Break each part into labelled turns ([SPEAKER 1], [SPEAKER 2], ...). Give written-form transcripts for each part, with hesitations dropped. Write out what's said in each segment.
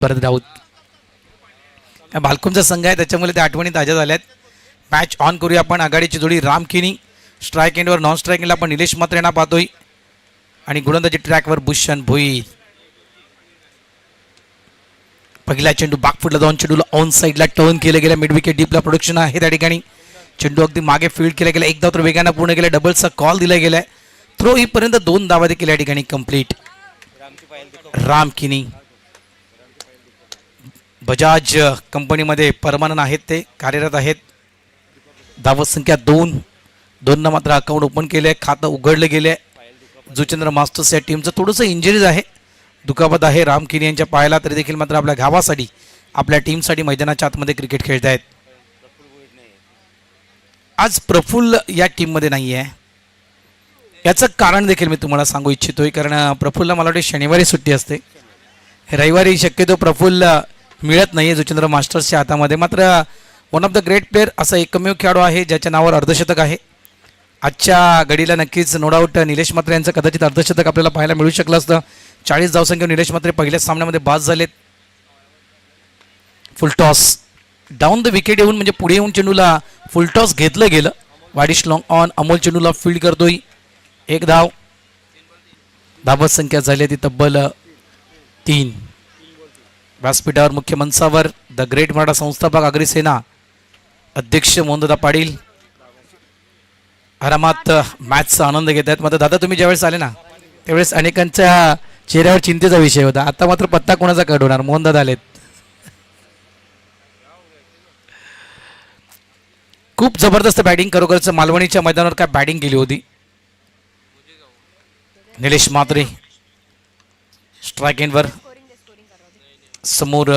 [SPEAKER 1] परत राऊत बालकुमचा संघ आहे त्याच्यामुळे त्या आठवणी ताज्या झाल्यात. मॅच ऑन करूया आपण. आघाडीची जोडी राम किनी, स्ट्राईक एंडवर नॉन स्ट्राईक एंडला आपण निलेश मात्रे यांना पाहतोय आणि गोलंदाजी ट्रॅकवर भूषण भोईर. पहिला चेंडू बागफुटला जाऊन चेंडूला ऑन साईडला टर्न केलं गेलं. मिड विकेट डीपला प्रोडक्शन आहे त्या ठिकाणी. चेंडू अगदी मागे फील्ड केला गेला. एकदा तर वेगानं पूर्ण केलं. डबलचा कॉल दिला गेलाय. थ्रो हीपर्यंत 2 धावा देखील या ठिकाणी कंप्लीट. राम किनी बजाज कंपनीमध्ये परमानंट आहेत, ते कार्यरत आहेत. धावत संख्या 2 मात्र अकाउंट ओपन केले, खातं उघडलं गेले. जुचंद्र मास्टर्स या टीमचं थोडंसं इंजरीज आहे, दुखापत आहे राम किनी यांच्या पायाला. तरी देखील मात्र आपल्या गावासाठी आपल्या टीमसाठी मैदानाच्या आतमध्ये क्रिकेट खेळत आहेत. आज प्रफुल्ल या टीममध्ये नाही आहे. याचं कारण देखील मी तुम्हाला सांगू इच्छितोय, कारण प्रफुल्लला मला वाटते शनिवारी सुट्टी असते. रविवारी शक्यतो प्रफुल्ल मिळत नाही आहे जुचंद्र मास्टर्सच्या हातामध्ये. मात्र one of the great player असा एकमेव खेळाडू आहे ज्याच्या नावावर अर्धशतक आहे. आजच्या घडीला नक्कीच नो डाऊट निलेश मात्रे यांचं कदाचित अर्धशतक आपल्याला पाहायला मिळू शकलं असतं. 40 धावसंख्येवर निलेश मात्रे पहिल्याच सामन्यामध्ये बाद झालेत. फुलटॉस डाऊन द विकेट येऊन म्हणजे पुढे येऊन चेंडूला फुलटॉस घेतलं गेलं. वाडिश लॉंग ऑन. अमोल चेंडूला फील्ड करतोय. 1 धाव. धावत संख्या झाली ती तब्बल 3. व्यासपीठावर मुख्य मंचावर द ग्रेट मराठा संस्थापक अग्रसेना अध्यक्ष मोहनदादा पाटील आरामात मॅचचा आनंद घेत आहेत. मात्र दादा तुम्ही ज्यावेळेस आले ना त्यावेळेस अनेकांच्या चेहऱ्यावर चिंतेचा विषय होता. आता मात्र पत्ता कोणाचा कट होणार. मोहनदादा आलेत. खूप जबरदस्त बॅटिंग खरोखरच मालवणीच्या मैदानावर काय बॅटिंग केली होती. निलेश मात्रे स्ट्राईक एंडवर समोर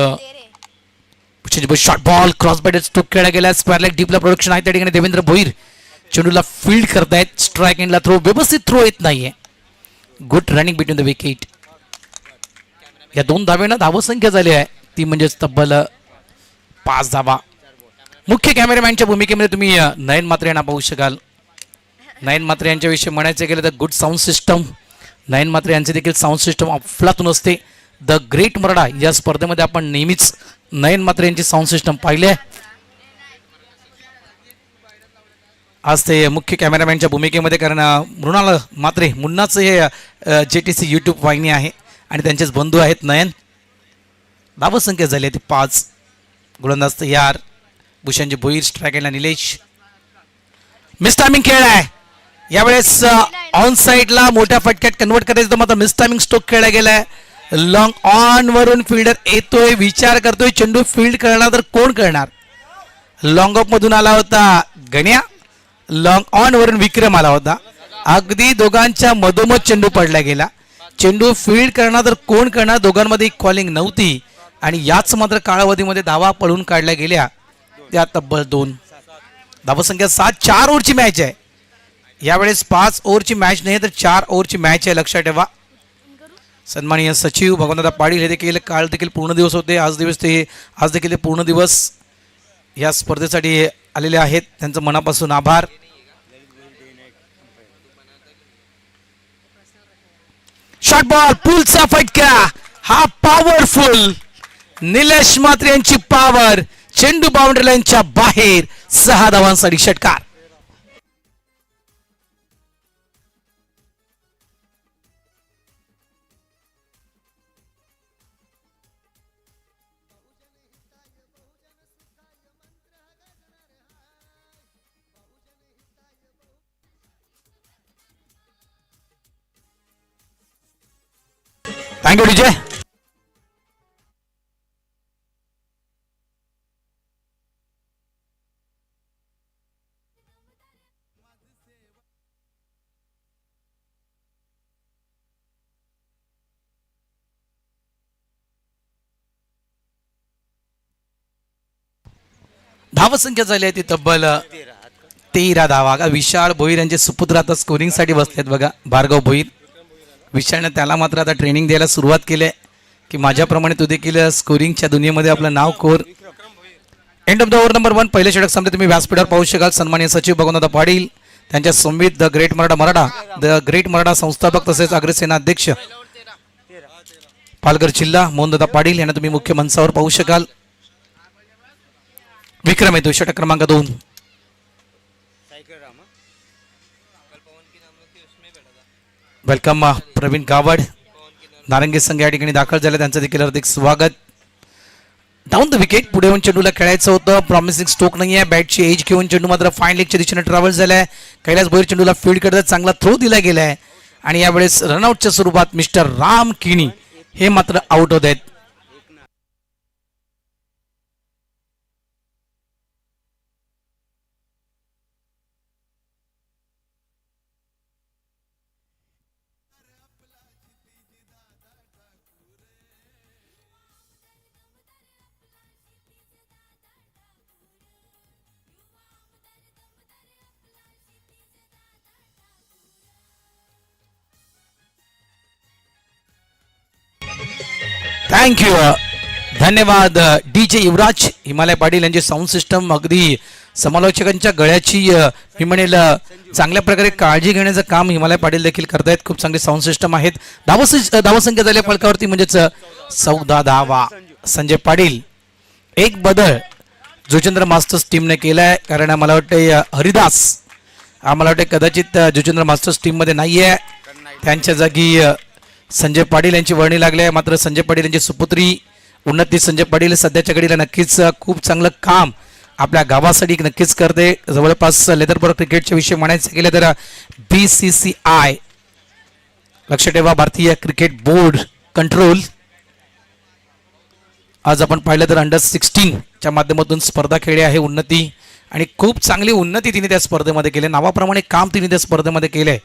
[SPEAKER 1] short ball cross bat stroke खेळला गेला. स्क्वेअर लेग डीपला प्रोडक्शन आहे त्या ठिकाणी. देवेंद्र भोईर चेंडूला फील्ड करतायत. स्ट्राईक एंडला थ्रो व्यवस्थित थ्रो येत नाहीये. Good running between the wicket. या 2 धावेनं धावसंख्या झाली आहे ती म्हणजेच तब्बल 5 धावा. मुख्य कॅमेरामॅनच्या भूमिकेमध्ये तुम्ही नयन मात्रे यांना पाहू शकाल. नयन मात्रे यांच्याविषयी म्हणायचं गेलं तर गुड साऊंड सिस्टम. नयन मात्रे यांचे देखील साऊंड सिस्टम अफलातून असते. द ग्रेट मराठा या स्पर्धेमध्ये आपण नेहमीच नयन मात्रे यांची साऊंड सिस्टम पाहिली आहे. आज ते मुख्य कॅमेरामॅनच्या भूमिकेमध्ये, कारण मृणाल मात्रे मुन्नाचं हे JTC यूट्यूब वाहिनी आहे आणि त्यांचेच बंधू आहेत नयन. धावसंख्या झाली ती 5. गोलंदाज तयार. भूषणजी भोईर स्ट्राईक एंडला निलेश. मिस टायमिंग खेळ आहे यावेळेस. ऑन साईडला मोठ्या फटक्यात कन्वर्ट करायचं मात्र मिस टायमिंग स्ट्रोक खेळला गेलाय. लॉंग ऑन वरून फिल्डर येतोय, विचार करतोय चेंडू फील्ड करणार तर कोण करणार. लॉंग ऑफ मधून आला होता गण्या. लॉंग ऑन वरून विक्रम आला होता. अगदी दोघांच्या मधोमध चेंडू पडला गेला. चेंडू फील्ड करणार तर कोण करणार. दोघांमध्ये कॉलिंग नव्हती आणि याच मात्र कालावधीमध्ये धावा पळून काढल्या गेल्या त्या तब्बल 2. धावसंख्या 7. 4 ओव्हरची मॅच आहे यावेळेस. 5 ओव्हरची मॅच नाही तर 4 ओव्हरची मॅच आहे, लक्षात ठेवा. सन्माननीय सचिव भगवंतदादा पाटील हे देखील काल देखील पूर्ण दिवस होते. आज देखील ते पूर्ण दिवस या स्पर्धेसाठी आलेले आहेत. त्यांचं मनापासून आभार. शॉर्ट बॉल पुलचा फटका. हा पॉवरफुल निलेश मात्रे यांची पॉवर. चेंडू बाउंड्री लाईनच्या बाहेर. 6 धावांसाठी षटकार. Thank you DJ. धावसंख्या झाली आहे ती तब्बल 13 धावा. विशाल भोईर यांचे सुपुत्र आता स्कोरिंगसाठी बसलेत बघा. भार्गव भोईर. विशालने त्याला मात्र आता ट्रेनिंग द्यायला सुरुवात केली आहे की माझ्याप्रमाणे तू देखील स्कोरिंगच्या दुनियेमध्ये आपलं नाव कोर. End of the over number 1. पहिले षटक सामने तुम्ही व्यासपीठावर पाहू शकाल. सन्माननीय सचिव भगवंतदादा पाटील त्यांच्या संवित the great Maratha the great Maratha संस्थापक तसेच अग्रसेना अध्यक्ष पालघर जिल्हा मोहनदादा पाटील यांना तुम्ही मुख्य मंचावर पाहू शकाल. विक्रम येतो षटक क्रमांक 2. वेलकम प्रवीण गावड नारंगी संघ या ठिकाणी दाखल झाले, त्यांचं देखील हार्दिक स्वागत. डाऊन द विकेट पुढे येऊन चेंडूला खेळायचं होतं. प्रॉमिसिंग स्ट्रोक नाही आहे. बॅटची एज घेऊन चेंडू मात्र फाईन लेगच्या दिशेने ट्रॅव्हल झालाय. कैलास भोईर चेंडूला फील्ड करतात, चांगला थ्रो दिला गेलाय आणि यावेळेस रनआउटच्या स्वरूपात मिस्टर राम किणी हे मात्र आउट होत आहेत. थँक्यू, धन्यवाद DJ युवराज हिमालय पाटील यांचे साऊंड सिस्टम अगदी समालोचकांच्या गळ्याची मी म्हणेल चांगल्या प्रकारे काळजी घेण्याचं काम हिमालय पाटील देखील करतायत. खूप चांगले साऊंड सिस्टम आहेत. धावसंख्या झाल्या फलकावरती म्हणजेच 14 धावा. संजय पाटील एक बदल जुचंद्र मास्टर्स टीमने केलाय, कारण मला वाटतं हरिदास मला वाटतं कदाचित जुचंद्र मास्टर्स टीम मध्ये नाहीये, त्यांच्या जागी संजय पाटील यांची वर्णी लागली आहे. मात्र संजय पाटील यांची सुपुत्री उन्नती संजय पाटील सध्याच्या घडीला नक्कीच खूप चांगलं काम आपल्या गावासाठी नक्कीच करते. जवळपास लेदरबॉल क्रिकेटच्या विषयी म्हणायचं गेलं तर BCCI लक्ष ठेवा, भारतीय क्रिकेट बोर्ड कंट्रोल, आज आपण पाहिलं तर अंडर-16 च्या माध्यमातून स्पर्धा खेळली आहे उन्नती आणि खूप चांगली उन्नती तिने त्या स्पर्धेमध्ये केली. नावाप्रमाणे काम तिने त्या स्पर्धेमध्ये केलंय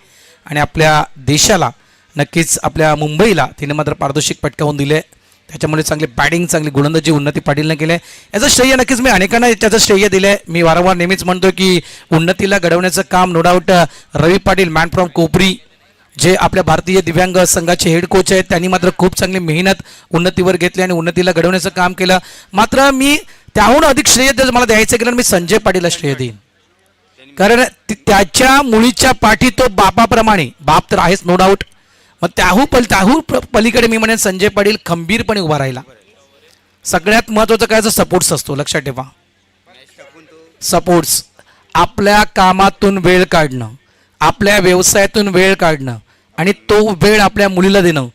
[SPEAKER 1] आणि आपल्या देशाला नक्कीच आपल्या मुंबईला तिने मात्र पारितोषिक पटकावून दिले. त्याच्यामुळे चांगली बॅटिंग चांगली गोलंदाजी उन्नती पाटीलने केले. याचं श्रेय नक्कीच मी अनेकांना त्याचं श्रेय दिलंय. मी वारंवार नेहमीच म्हणतो की उन्नतीला घडवण्याचं काम no doubt Ravi Patil man from Kopari जे आपल्या भारतीय दिव्यांग संघाचे हेड कोच आहेत त्यांनी मात्र खूप चांगली मेहनत उन्नतीवर घेतली आणि उन्नतीला घडवण्याचं काम केलं. मात्र मी त्याहून अधिक श्रेय जर मला द्यायचं गेलं मी संजय पाटीलला श्रेय देईन, कारण त्याच्या मुलीच्या पाठी तो बापाप्रमाणे बाप तर आहेच नो डाऊट, मग त्याहू पलीकडे मी म्हणेन संजय पाटील खंबीरपणे उभा राहिला. सगळ्यात महत्वाचं काय सपोर्ट्स असतो, लक्षात ठेवा. सपोर्ट्स आपल्या कामातून वेळ काढणं, आपल्या व्यवसायातून वेळ काढणं आणि तो वेळ आपल्या मुलीला देणं.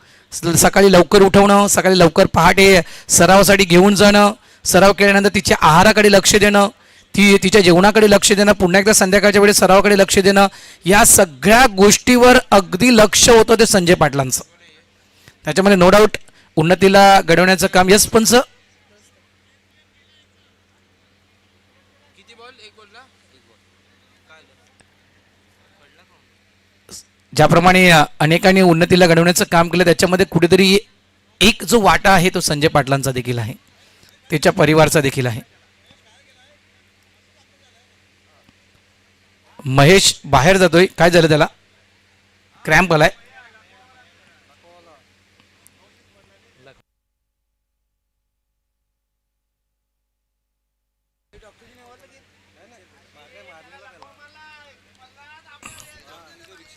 [SPEAKER 1] सकाळी लवकर उठवणं, सकाळी लवकर पहाटे सरावासाठी घेऊन जाणं, सराव केल्यानंतर तिच्या आहाराकडे लक्ष देणं, तिच्या जेवणाकडे लक्ष देणं, पुन्हा एकदा संध्याकाळच्या वेळेस सरावाकडे लक्ष देणं, या सगळ्या गोष्टीवर अगदी लक्ष होतं ते संजय पाटलांचं. त्याच्यामध्ये नो डाऊट उन्नतीला घडवण्याचं काम. यस पंच, ज्याप्रमाणे अनेकांनी उन्नतीला घडवण्याचं काम केलं त्याच्यामध्ये कुठेतरी एक जो वाटा आहे तो संजय पाटलांचा देखील आहे, त्याच्या परिवाराचा देखील आहे. महेश बाहेर जातोय, काय झालं त्याला? क्रॅम्प आलाय.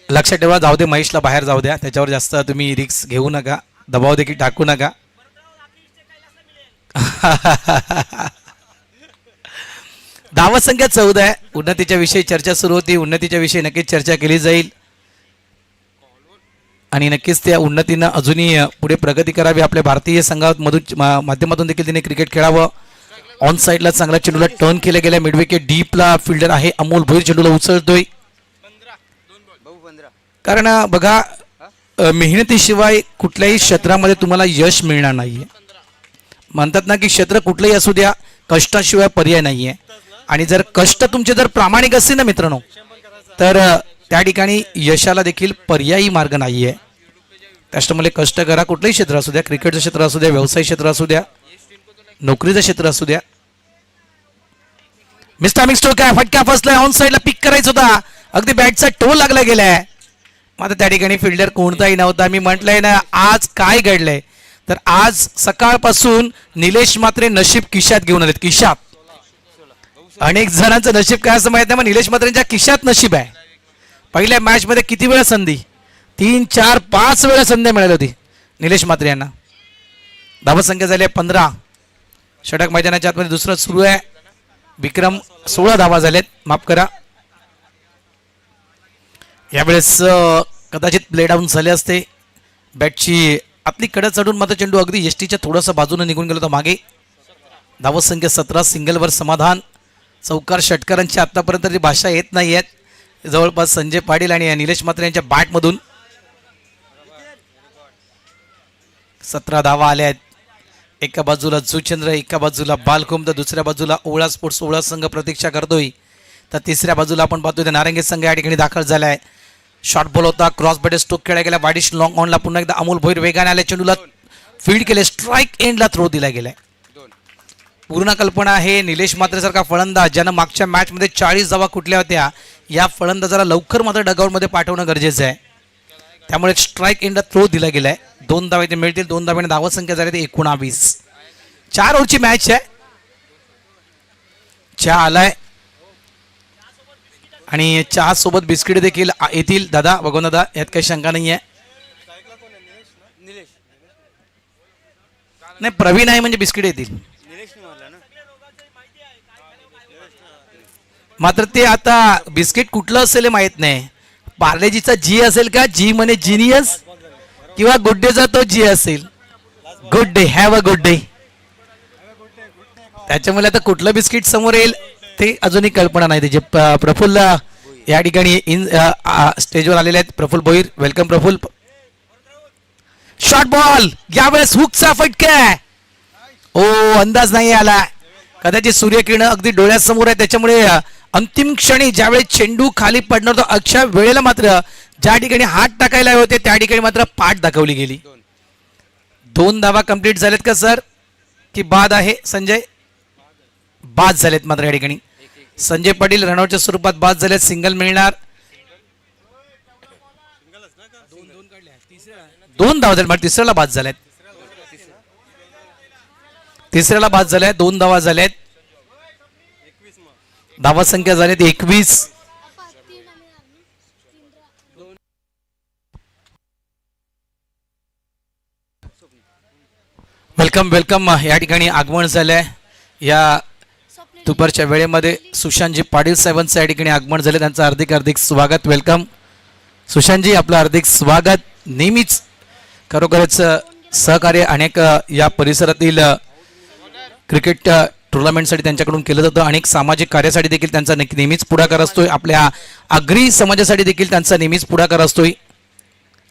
[SPEAKER 1] लक्षात ठेवा, जाऊ दे महेशला बाहेर जाऊ द्या, त्याच्यावर जास्त तुम्ही रिक्स घेऊ नका, दबाव देखील टाकू नका. धावा संख्या 14 आहे. उन्नतीच्या विषयी चर्चा सुरू होती, उन्नतीच्या विषयी नक्कीच चर्चा केली जाईल आणि नक्कीच त्या उन्नतीनं अजूनही पुढे प्रगती करावी. आपल्या भारतीय संघामधून माध्यमातून देखील तिने क्रिकेट खेळावं. ऑन साईडला चांगला चेंडूला टर्न केला गेला, मिड विकेट डीपला फिल्डर आहे अमोल भोईर चेंडूला उचलतोय. कारण बघा, मेहनतीशिवाय कुठल्याही क्षेत्रामध्ये तुम्हाला यश मिळणार नाहीये. म्हणतात ना की क्षेत्र कुठलंही असू द्या, कष्टाशिवाय पर्याय नाहीये. आणि जर कष्ट तुमचे जर प्रामाणिक असतील ना मित्रांनो, तर त्या ठिकाणी यशाला देखील पर्यायी मार्ग नाहीये. त्याच्यामुळे कष्ट करा, कुठलंही क्षेत्र असू द्या, क्रिकेटचं क्षेत्र असू द्या, व्यवसाय क्षेत्र असू द्या, नोकरीचं क्षेत्र असू द्या. मिस्टर स्ट्रोक आहे, फटका फसलाय, ऑन साईडला पिक करायचं होता, अगदी बॅटचा टोल लागला गेलाय. मात्र त्या ठिकाणी फिल्डर कोणताही नव्हता. मी म्हटलंय ना, आज काय घडलंय तर आज सकाळपासून निलेश मात्रे नशीब खिशात घेऊन आलेत. खिशात अनेक जणांचं नशीब काय असं माहित नाही, पण निलेश मात्रेंच्या खिशात नशीब आहे. पहिल्या मॅच मध्ये किती वेळा संधी, 3, 4, 5 वेळा संधी मिळाली होती निलेश मात्रे यांना. धावा संख्या झाली आहे 15. षटक मैदानाच्या आतमध्ये दुसरं सुरू आहे. विक्रम 16 धावा झालेत, माफ करा. यावेळेस कदाचित प्ले डाऊन झाले असते. बॅटची आपली कडे चढून मात्र चेंडू अगदी एसटीच्या थोडंसं बाजूने निघून गेलो होता मागे. धावा संख्या 17. सिंगलवर समाधान. चौकार षटकारांची आतापर्यंत जी भाषा येत नाही आहेत जवळपास संजय पाटील आणि निलेश म्हात्रे यांच्या बॅटमधून. 17 धावा आल्या आहेत. एका बाजूला जुचंद्र, एका बाजूला बालकुम, तर दुसऱ्या बाजूला ओळा स्पोर्ट्स ओळा संघ प्रतीक्षा करतोय. तर तिसऱ्या बाजूला आपण पाहतोय नारंगी संघ या ठिकाणी दाखल झाला आहे. शॉर्ट बॉल होता, क्रॉस बॅट स्ट्रोक खेळला गेला. वाडिश लॉंग ऑनला पुन्हा एकदा अमोल भोईर वेगाने आल्या. चेंडूला फील्ड केले, स्ट्राईक एंडला थ्रो दिला गेलाय. पूर्ण कल्पना आहे निलेश म्हात्रे सारखा फलंदाज ज्यानं मागच्या मॅच मध्ये 40 धावा कुठल्या होत्या, या फलंदाजाला लवकर मात्र डगआउट मध्ये पाठवणं गरजेचं आहे. त्यामुळे स्ट्राईक एंडला थ्रो दिला गेलाय. 2 धावा इथे मिळतील. 2 धाव्याने धावा संख्या झाली ती 19. 4 ओव्हरची मॅच आहे. चहा आलाय आणि चहा सोबत बिस्किट देखील येतील. दादा बघून दादा, यात काही शंका नाही आहे. नाही, प्रवीण आहे म्हणजे बिस्किट येतील. मात्र ते आता बिस्किट कुठलं असेल हे माहित नाही. पार्लेजीचा जी असेल का, जी म्हणे जिनियस, किंवा गुड डेचा तो जी असेल. Good day, have a good day. त्याच्यामुळे आता कुठलं बिस्किट समोर येईल ते अजूनही कल्पना नाही त्याची. प्रफुल्ल या ठिकाणी स्टेजवर आलेले आहेत. Praful Bhoir, welcome Praful. Short ball, यावेळेस हुकचा फटका. ओ, अंदाज नाही आला. कदाचित सूर्यकिरण अगदी डोळ्यासमोर आहे, त्याच्यामुळे अंतिम क्षणी ज्यावेळी चेंडू खाली पडणार होता अक्षय वेळेला मात्र ज्या ठिकाणी हात टाकायला होते त्या ठिकाणी मात्र पाठ दाखवली गेली. 2 धावा कंप्लीट झालेत का सर, की बाद आहे संजय? बाद झालेत मात्र या ठिकाणी. संजय पाटील रनआउटच्या स्वरूपात बाद झालेत. सिंगल मिळणार. 2 धावा झाल्या, तिसऱ्याला बाद झाल्यात. तिसऱ्याला बाद झाल्या. 2 धावा झाल्यात. धावा संख्या झाली 21. Welcome welcome. या ठिकाणी आगमन झालंय. या दुपारच्या वेळेमध्ये सुशांतजी पाटील साहेबांचं या ठिकाणी आगमन झाले. त्यांचं हार्दिक हार्दिक स्वागत. वेलकम सुशांतजी, आपलं हार्दिक स्वागत. नेहमीच खरोखरच सहकार्य अनेक या परिसरातील क्रिकेट टुर्नामेंटसाठी त्यांच्याकडून केलं जातं. अनेक सामाजिक कार्यासाठी देखील त्यांचा नेहमीच पुढाकार असतोय. आपल्या आगरी समाजासाठी देखील त्यांचा नेहमीच पुढाकार असतोय.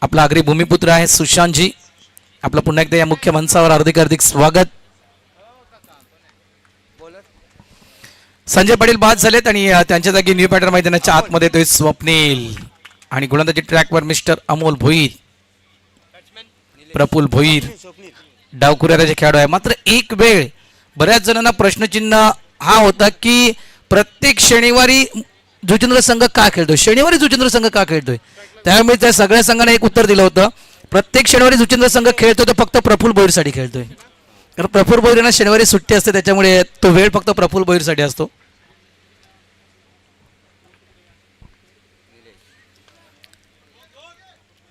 [SPEAKER 1] आपला आगरी भूमिपुत्र आहे सुशांतजी. आपलं पुन्हा एकदा या मुख्य मंचावर हार्दिक हार्दिक स्वागत. संजय पाटील बाद झालेत आणि त्यांच्या जागी न्यू पॅटर्न मैदानाच्या आतमध्ये येतोय स्वप्नील आणि गोलंदाजी ट्रॅकवर मिस्टर अमोल भोईर, प्रफुल्ल भोईर डावखुऱ्याचे खेळाडू आहे. मात्र एक वेळ बऱ्याच जणांना प्रश्नचिन्ह हा होता की प्रत्येक शनिवारी जुचंद्र संघ का खेळतोय, शनिवारी जुचंद्र संघ का खेळतोय. त्यामुळे त्या सगळ्या संघांना एक उत्तर दिलं होतं, प्रत्येक शनिवारी जुचंद्र संघ खेळतोय तो फक्त प्रफुल्ल भोईरसाठी खेळतोय. कारण प्रफुल्ल भोईरना शनिवारी सुट्टी असते, त्याच्यामुळे तो वेळ फक्त प्रफुल्ल भोईरसाठी असतो.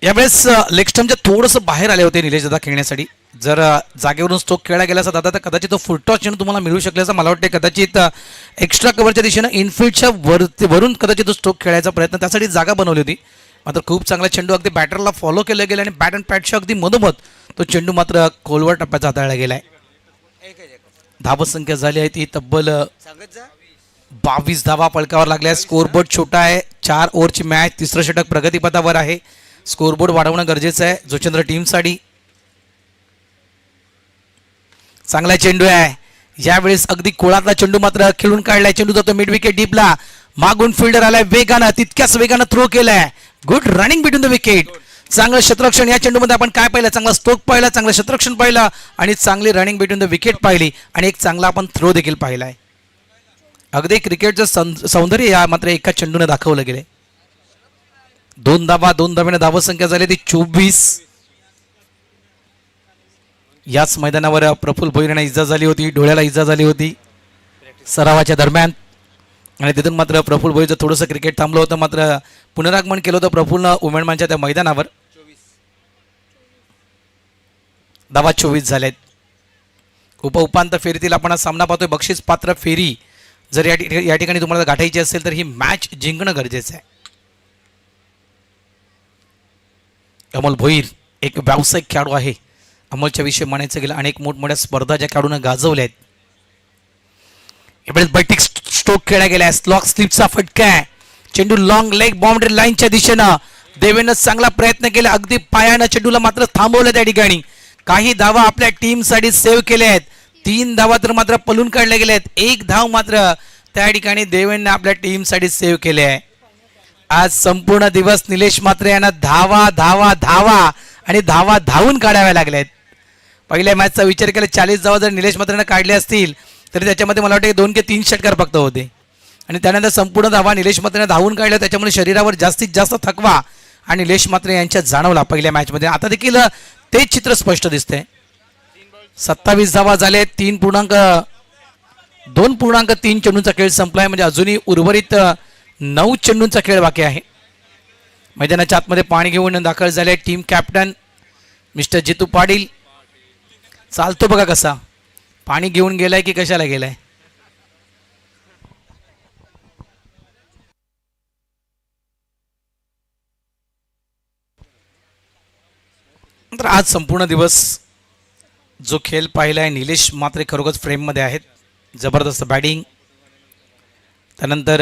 [SPEAKER 1] यावेळेस लेग स्टंपच्या थोडंसं बाहेर आले होते निलेश दादा खेळण्यासाठी. जर जागेवरून स्ट्रोक खेळला गेला असता दादा तर कदाचित तो फुलटॉस चेंडू तुम्हाला मिळू शकले असं मला वाटते. कदाचित एक्स्ट्रा कव्हरच्या दिशेनं इनफिल्डच्या वरून कदाचित तो स्ट्रोक खेळायचा प्रयत्न, त्यासाठी जागा बनवली होती. मात्र खूप चांगला चेंडू अगदी बॅटरला फॉलो केलं गेलं आणि बॅट अँड पॅटच्या अगदी मधोमध तो चेंडू मात्र खोलवर टप्प्याचा हाताळला गेलाय. धावा संख्या झाली आहे ती तब्बल 22 धावा पळकावर लागल्या. स्कोरबोर्ड छोटा आहे. 4 ओव्हरची मॅच, तिसरं षटक प्रगतीपथावर आहे. स्कोरबोर्ड वाढवणं गरजेचं आहे जोचंद्र टीमसाठी. चांगला चेंडू आहे. यावेळेस अगदी कोळातला चेंडू मात्र खेळून काढलाय. चेंडू जातो मिड विकेट डीपला. मागून फिल्डर आलाय वेगानं, तितक्याच वेगानं थ्रो केलाय. Good running between the wicket. चांगलं क्षेत्ररक्षण या चेंडूमध्ये आपण काय पाहिलं, चांगला स्ट्रोक पाहिला, चांगलं क्षेत्ररक्षण पाहिलं आणि चांगली रनिंग बिटवीन द विकेट पाहिली आणि एक चांगला आपण थ्रो देखील पाहिलाय. अगदी क्रिकेटचं सौंदर्य या मात्र एका चेंडूने दाखवलं गेले. 2 धाव्याने धावा संख्या झाली ती 24. याच मैदानावर प्रफुल्ल भोईर यांना इजा झाली होती, डोळ्याला इजा झाली होती सरावाच्या दरम्यान आणि तिथून मात्र प्रफुल्ल भोईरचं थोडंसं क्रिकेट थांबलं होतं. मात्र पुनरागमन केलं होतं प्रफुल्ल उमेडमानच्या त्या मैदानावर. धावा 24 झालेत. उपांत्य फेरीतील आपण हा सामना पाहतोय. बक्षीस पात्र फेरी जर या ठिकाणी तुम्हाला गाठायची असेल तर ही मॅच जिंकणं गरजेचं आहे. अमोल भोईर एक व्यावसायिक खेळाडू आहे. अमोलच्या विषयी म्हणायचं गेलं अनेक मोठमोठ्या स्पर्धा ज्या खेळाडूंना गाजवल्या आहेत. यावेळेस बैठक स्ट्रोक खेळला गेलाय. स्लॉक स्लिपचा फटका आहे. चेंडू लॉंग लेग बाउंड्री लाईनच्या दिशेनं देवेंद्र चांगला प्रयत्न केला. अगदी पायानं चेंडूला मात्र थांबवलं त्या ठिकाणी. काही धावा आपल्या टीमसाठी सेव्ह केल्या आहेत. 3 धावा तर मात्र पलून काढल्या गेल्या आहेत. 1 धाव मात्र त्या ठिकाणी देवेंद्रने आपल्या टीमसाठी सेव्ह केले आहे. आज संपूर्ण दिवस निलेश म्हात्रे यांना धावा धावा धावा आणि धावा धावून काढाव्या लागल्या आहेत. पहिल्या मॅचचा विचार केला 40 धावा जर निलेश म्हात्रेनं काढले असतील तर त्याच्यामध्ये मला वाटतं 2 की 3 षटकार फक्त होते. आणि त्यानंतर संपूर्ण धावा निलेश म्हात्रेनं धावून काढल्या. त्याच्यामुळे शरीरावर जास्तीत जास्त थकवा आणि निलेश म्हात्रे यांच्यात जाणवला पहिल्या मॅचमध्ये. आता देखील तेच चित्र स्पष्ट दिसते. 27 धावा झाले. 2.3 चेंडूंचा खेळ संपलाय. म्हणजे अजूनही उर्वरित 9 चेंडूंचा खेळ बाकी आहे. मैदानाच्या आतमध्ये पाणी घेऊन दाखल झाले टीम कॅप्टन मिस्टर जितू पाटील. चालतो बघा कसा. पाणी घेऊन गेलाय की कशाला गेलाय. तर आज संपूर्ण दिवस जो खेळ पाहिला आहे निलेश म्हात्रे खरोखरच फ्रेममध्ये आहेत. जबरदस्त बॅटिंग. त्यानंतर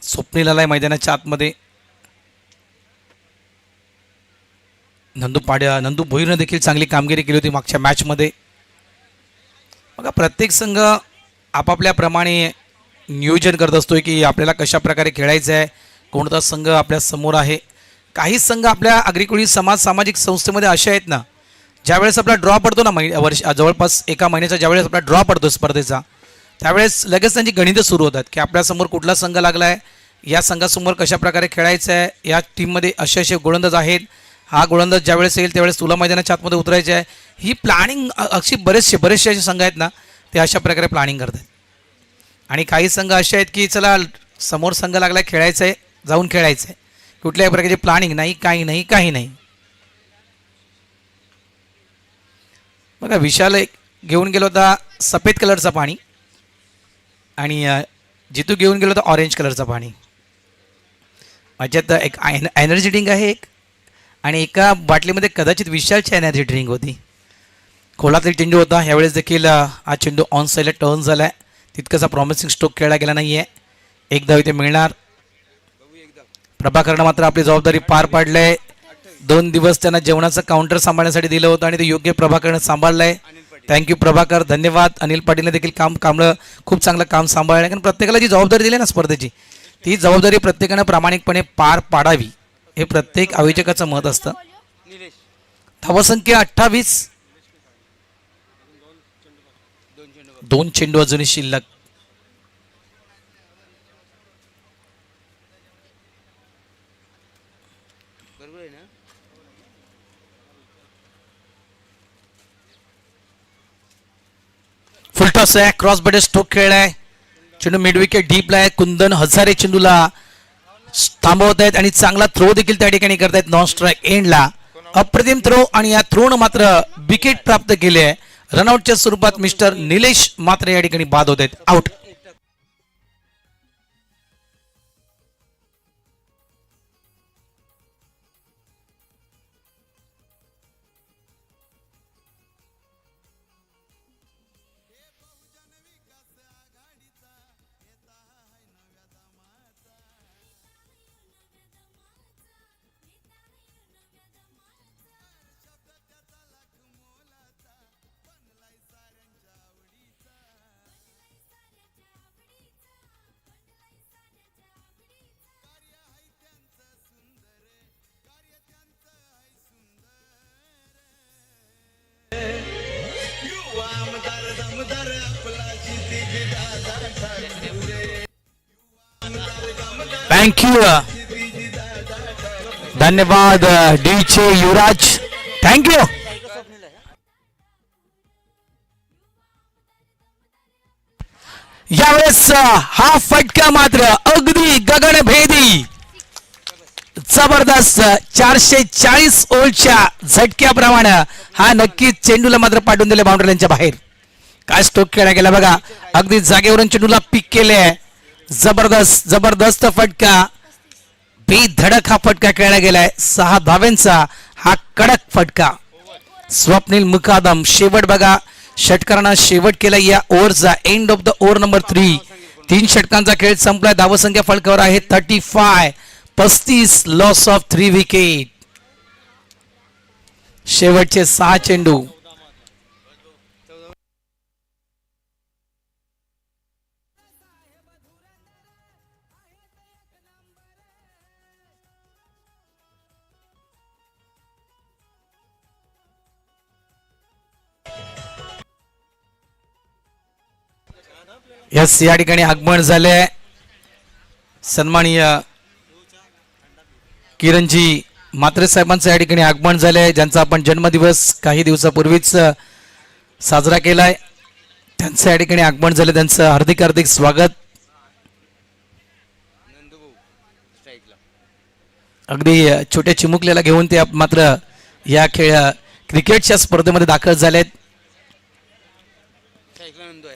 [SPEAKER 1] स्वप्नील आलाय मैदानाच्या आतमध्ये. नंदू भोईरनं देखील चांगली कामगिरी केली होती मागच्या मॅचमध्ये. बघा प्रत्येक संघ आपापल्याप्रमाणे नियोजन करत असतोय की आपल्याला कशा प्रकारे खेळायचं आहे. कोणता संघ आपल्या समोर आहे. काही संघ आपल्या अग्रिकुळी सामाजिक संस्थेमध्ये असे आहेत ना ज्यावेळेस आपला ड्रॉ पडतो ना जवळपास 1 महिन्याचा ज्यावेळेस आपला ड्रॉ पडतो स्पर्धेचा त्यावेळेस लगेच त्यांची गणितं सुरू होतात की आपल्यासमोर कुठला संघ लागला आहे. या संघासमोर कशा प्रकारे खेळायचं आहे. या टीममध्ये असे गोलंदाज आहेत. हा गोलंदाज ज्यावेळेस येईल त्यावेळेस तुला मैदानाच्या आतमध्ये उतरायचे आहे. ही प्लॅनिंग अशी बरेचसे असे संघ आहेत ना ते अशा प्रकारे प्लॅनिंग करतात. आणि काही संघ असे आहेत की चला समोर संघ लागला खेळायचं आहे जाऊन खेळायचं आहे. कुठल्याही प्रकारची प्लॅनिंग नाही काही नाही. बघा विशाल घेऊन गेलो होता सफेद कलरचा पाणी आणि जितू घेऊन गेलो होता ऑरेंज कलरचा पाणी. माझ्यात एक एनर्जी ड्रिंक आहे एक आणि एका बाटलीमध्ये कदाचित विशालची एनर्जी ड्रिंक होती. खोलातील चेंडू होता. यावेळेस देखील हा चेंडू ऑन साईडला टर्न झाला आहे. तितकासा प्रॉमिसिंग स्ट्रोक खेळला गेला नाही आहे. 1 धाव इथे मिळणार. प्रभाकरनं मात्र आपली जबाबदारी पार पाडली आहे. 2 दिवस त्यांना जेवणाचं काउंटर सांभाळण्यासाठी दिलं होतं आणि ते योग्य प्रभाकरनं सांभाळलं आहे. थँक्यू प्रभाकर. धन्यवाद. अनिल पाटीलने देखील खूप चांगलं काम सांभाळलं. कारण प्रत्येकाला जी जबाबदारी दिली ना स्पर्धेची ती जबाबदारी प्रत्येकानं प्रामाणिकपणे पार पाडावी हे प्रत्येक आयोजकाचं मत असतं. धावसंख्या 28. 2 चेंडू अजूनही शिल्लक. फुलटॉस आहे. क्रॉस बॅटर स्ट्रोक खेळलाय. चेंडू मिड विकेट डीपला आहे. कुंदन हजारे चेंडूला थांबवत आहेत आणि चांगला थ्रो देखील त्या ठिकाणी करतायत. नॉन स्ट्राईक एंडला अप्रतिम थ्रो आणि या थ्रोनं मात्र विकेट प्राप्त केले आहे. रनआउटच्या स्वरूपात मिस्टर निलेश म्हात्रे या ठिकाणी बाद होत आहेत. आउट. थँक्यू. धन्यवाद डीचे युवराज. थँक्यू. यावेळेस हा फटका मात्र अगदी गगनभेदी जबरदस्त 440 ओव्हरच्या झटक्याप्रमाणे हा नक्कीच चेंडूला मात्र पाठवून दिले बाउंड्री लाईनच्या बाहेर. काय स्ट्रोक खेळला गेला बघा, अगदी जागेवरून चेंडूला पिक केले. जबरदस्त जबरदस्त फटका, बेधडक हा फटका खेळला गेलाय. 6 धाव्यांचा हा कडक फटका. स्वप्नील मुकादम शेवट बघा, षटकारानं शेवट केला या ओव्हरचा. End of the over number 3. 3 षटकांचा खेळ संपलाय. धावसंख्या फलकावर आहे 35. 35 लॉस ऑफ 3 विकेट. शेवटचे 6 चेंडू. यस, या ठिकाणी आगमन झाले सन्माननीय किरणजी म्हात्रे साहेबांचं या ठिकाणी आगमन झालंय, ज्यांचा आपण जन्मदिवस काही दिवसापूर्वीच साजरा केलाय. त्यांचं या ठिकाणी आगमन झालं, त्यांचं हार्दिक हार्दिक स्वागत. अगदी छोट्या चिमुकल्याला घेऊन ते मात्र या क्रिकेटच्या स्पर्धेमध्ये दाखल झालेत.